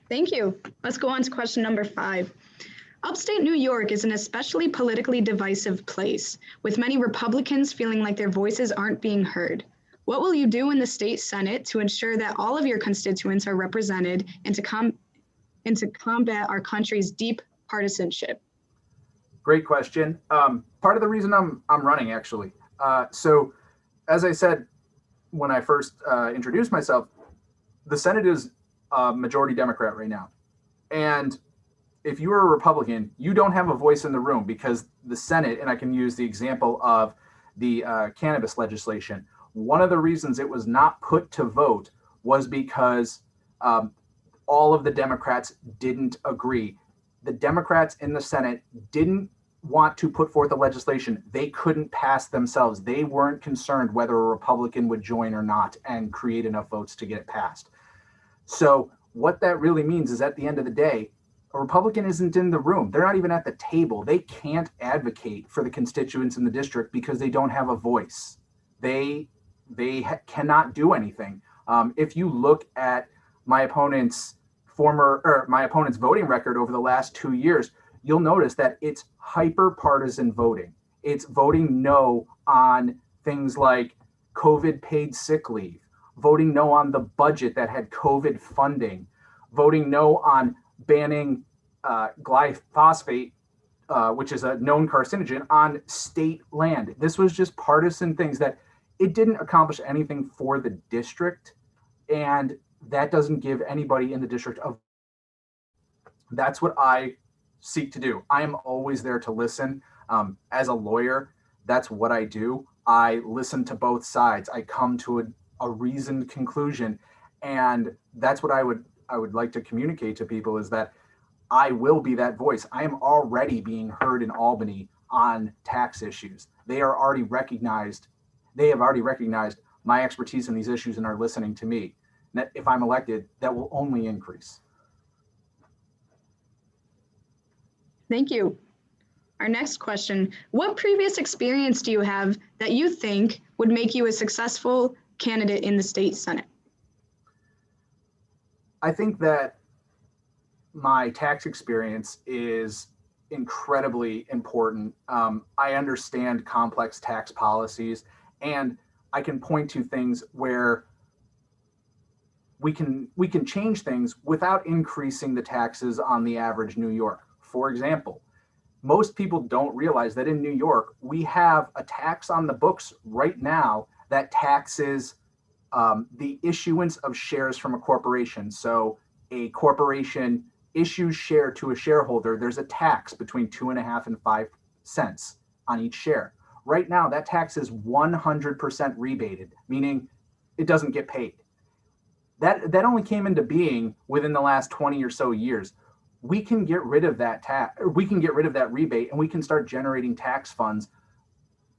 Thank you. Let's go on to question number 5. Upstate New York is an especially politically divisive place, with many Republicans feeling like their voices aren't being heard. What will you do in the state Senate to ensure that all of your constituents are represented and to combat our country's deep partisanship? Great question. Part of the reason I'm running, actually. So as I said when I first introduced myself, the Senate is majority Democrat right now. And if you are a Republican, you don't have a voice in the room, because the Senate, and I can use the example of the cannabis legislation, one of the reasons it was not put to vote was because all of the Democrats didn't agree. The Democrats in the Senate didn't want to put forth a legislation they couldn't pass themselves. They weren't concerned whether a Republican would join or not and create enough votes to get it passed. So what that really means is, at the end of the day, a Republican isn't in the room. They're not even at the table. They can't advocate for the constituents in the district because they don't have a voice. They cannot do anything. If you look at my opponent's voting record over the last 2 years, you'll notice that it's hyper partisan voting. It's voting no on things like COVID paid sick leave, voting no on the budget that had COVID funding, voting no on banning glyphosate, which is a known carcinogen, on state land. This was just partisan things that it didn't accomplish anything for the district, and that doesn't give anybody in the district a. That's what I seek to do. I am always there to listen. As a lawyer, that's what I do. I listen to both sides. I come to a reasoned conclusion, and that's what I would like to communicate to people, is that I will be that voice. I am already being heard in Albany on tax issues. They have already recognized my expertise in these issues and are listening to me. And that if I'm elected, that will only increase. Thank you. Our next question: what previous experience do you have that you think would make you a successful candidate in the state Senate? I think that my tax experience is incredibly important. I understand complex tax policies, and I can point to things where we can change things without increasing the taxes on the average New York. For example, most people don't realize that in New York, we have a tax on the books right now that taxes the issuance of shares from a corporation. So a corporation issues share to a shareholder, there's a tax between 2.5 and 5 cents on each share. Right now, that tax is 100% rebated, meaning it doesn't get paid. That only came into being within the last 20 or so years. We can get rid of that rebate, and we can start generating tax funds.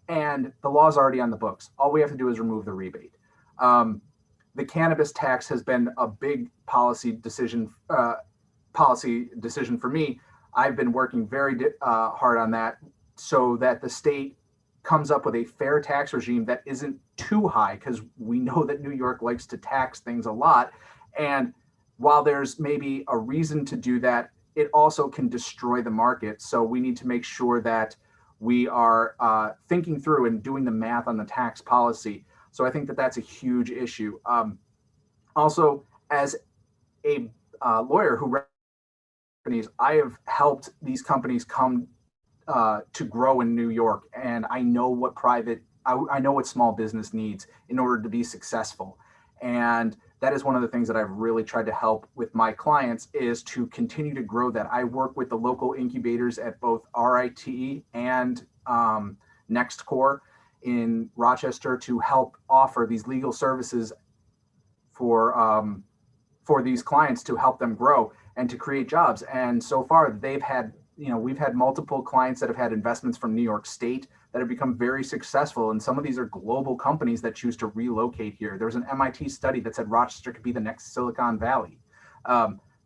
And the law's already on the books. All we have to do is remove the rebate. The cannabis tax has been a big policy decision for me. I've been working very hard on that so that the state comes up with a fair tax regime that isn't too high, because we know that New York likes to tax things a lot. And while there's maybe a reason to do that, it also can destroy the market. So we need to make sure that we are thinking through and doing the math on the tax policy. So I think that that's a huge issue. Also, as a lawyer who companies, I have helped these companies come to grow in New York, and I know what I know what small business needs in order to be successful. And that is one of the things that I've really tried to help with my clients, is to continue to grow that. I work with the local incubators at both RIT and NextCore in Rochester to help offer these legal services for these clients to help them grow. and to create jobs. And so far they've had, we've had multiple clients that have had investments from New York State that have become very successful. And some of these are global companies that choose to relocate here. There was an MIT study that said Rochester could be the next Silicon Valley.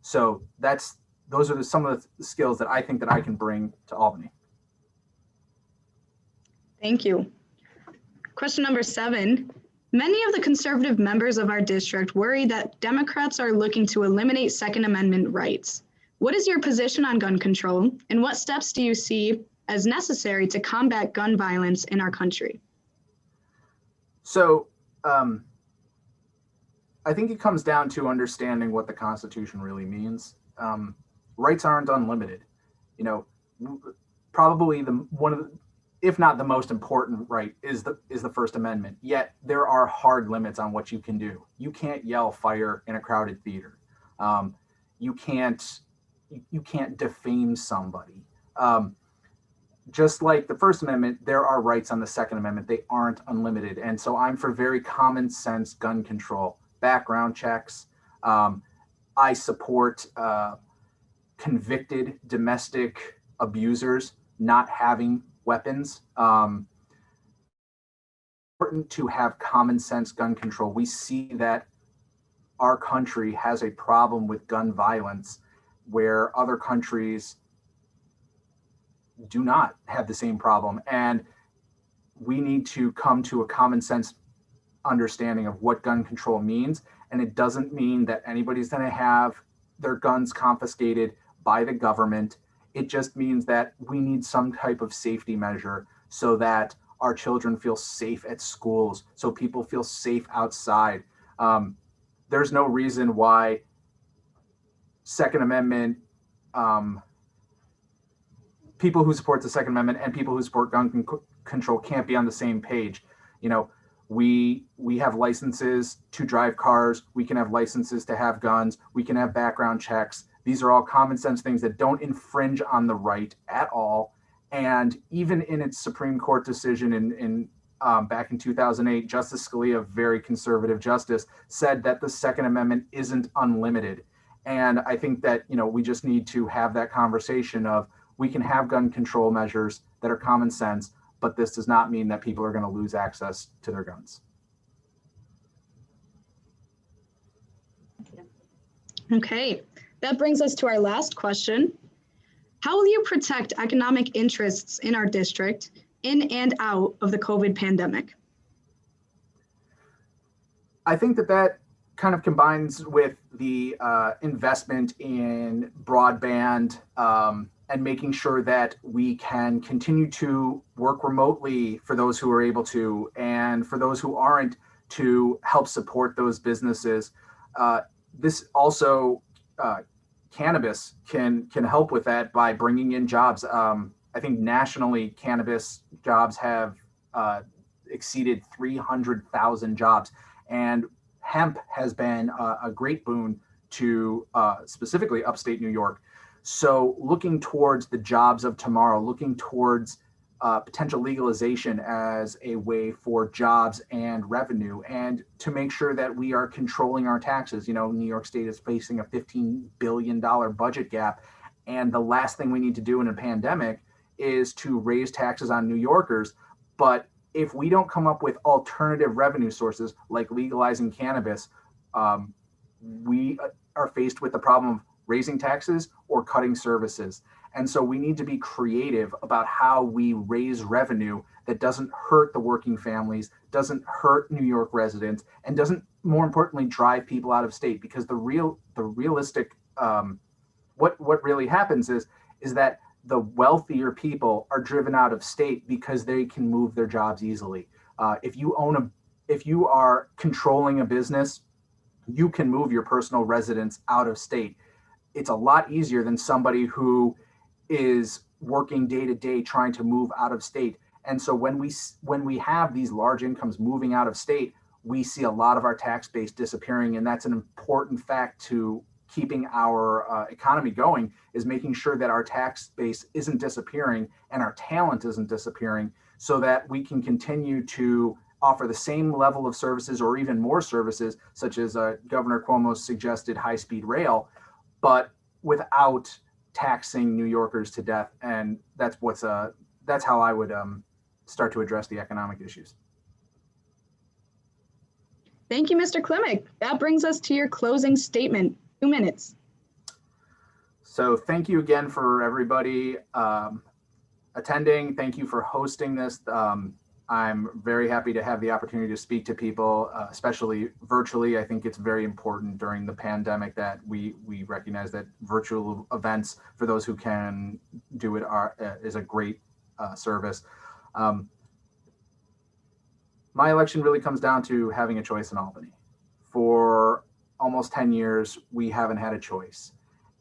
So those are some of the skills that I think that I can bring to Albany. Thank you. Question number 7. Many of the conservative members of our district worry that Democrats are looking to eliminate Second Amendment rights. What is your position on gun control, and what steps do you see as necessary to combat gun violence in our country? So I think it comes down to understanding what the Constitution really means. Rights aren't unlimited. Probably if not the most important right is the First Amendment. Yet there are hard limits on what you can do. You can't yell fire in a crowded theater. You can't defame somebody. Just like the First Amendment, there are rights on the Second Amendment. They aren't unlimited. And so I'm for very common sense gun control, background checks. I support convicted domestic abusers not having weapons. Important to have common sense gun control. We see that our country has a problem with gun violence where other countries do not have the same problem. And we need to come to a common sense understanding of what gun control means. And it doesn't mean that anybody's going to have their guns confiscated by the government. It just means that we need some type of safety measure so that our children feel safe at schools, so people feel safe outside. There's no reason why Second Amendment, people who support the Second Amendment and people who support gun control can't be on the same page. We have licenses to drive cars. We can have licenses to have guns. We can have background checks. These are all common sense things that don't infringe on the right at all. And even in its Supreme Court decision back in 2008, Justice Scalia, very conservative justice, said that the Second Amendment isn't unlimited. And I think that, we just need to have that conversation of we can have gun control measures that are common sense, but this does not mean that people are going to lose access to their guns. Okay, that brings us to our last question. How will you protect economic interests in our district in and out of the COVID pandemic? I think that kind of combines with the investment in broadband and making sure that we can continue to work remotely for those who are able to, and for those who aren't, to help support those businesses. This also, cannabis can help with that by bringing in jobs. I think nationally, cannabis jobs have exceeded 300,000 jobs, and hemp has been a great boon to specifically upstate New York. So looking towards the jobs of tomorrow, looking towards potential legalization as a way for jobs and revenue, and to make sure that we are controlling our taxes. New York State is facing a $15 billion budget gap. And the last thing we need to do in a pandemic is to raise taxes on New Yorkers. But if we don't come up with alternative revenue sources like legalizing cannabis, we are faced with the problem of raising taxes or cutting services. And so we need to be creative about how we raise revenue that doesn't hurt the working families, doesn't hurt New York residents, and doesn't, more importantly, drive people out of state. Because the realistic, what really happens is that the wealthier people are driven out of state because they can move their jobs easily. If you are controlling a business, you can move your personal residence out of state. It's a lot easier than somebody who is working day to day trying to move out of state. And so when we have these large incomes moving out of state, we see a lot of our tax base disappearing. And that's an important fact to keeping our economy going, is making sure that our tax base isn't disappearing and our talent isn't disappearing, so that we can continue to offer the same level of services or even more services, such as Governor Cuomo's suggested high-speed rail, but without taxing New Yorkers to death. And that's how I would start to address the economic issues. Thank you, Mr. Klimek. That brings us to your closing statement. 2 minutes. So thank you again for everybody attending. Thank you for hosting this. I'm very happy to have the opportunity to speak to people, especially virtually. I think it's very important during the pandemic that we recognize that virtual events, for those who can do it, is a great service. My election really comes down to having a choice in Albany. For almost 10 years, we haven't had a choice.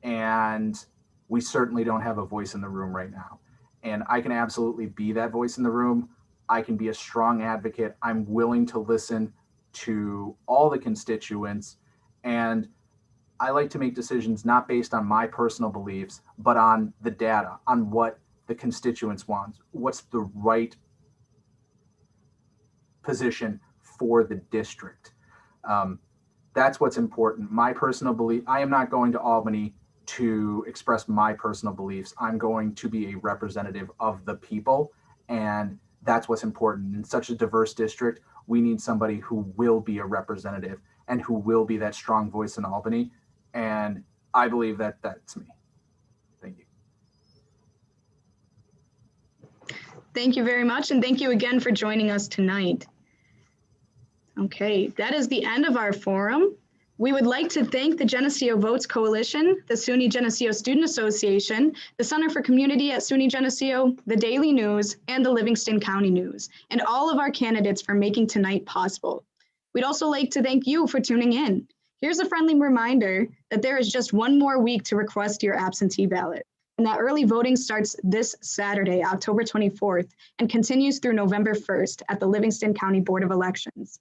And we certainly don't have a voice in the room right now. And I can absolutely be that voice in the room. I can be a strong advocate. I'm willing to listen to all the constituents. And I like to make decisions not based on my personal beliefs, but on the data, on what the constituents want, what's the right position for the district. That's what's important. My personal belief, I am not going to Albany to express my personal beliefs. I'm going to be a representative of the people, and that's what's important. In such a diverse district, we need somebody who will be a representative and who will be that strong voice in Albany. And I believe that that's me. Thank you. Thank you very much. And thank you again for joining us tonight. Okay, that is the end of our forum. We would like to thank the Geneseo Votes Coalition, the SUNY Geneseo Student Association, the Center for Community at SUNY Geneseo, the Daily News, and the Livingston County News, and all of our candidates for making tonight possible. We'd also like to thank you for tuning in. Here's a friendly reminder that there is just one more week to request your absentee ballot, and that early voting starts this Saturday, October 24th, and continues through November 1st at the Livingston County Board of Elections.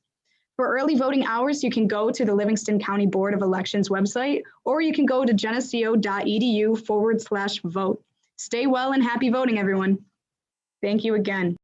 For early voting hours, you can go to the Livingston County Board of Elections website, or you can go to geneseo.edu/vote. Stay well and happy voting, everyone. Thank you again.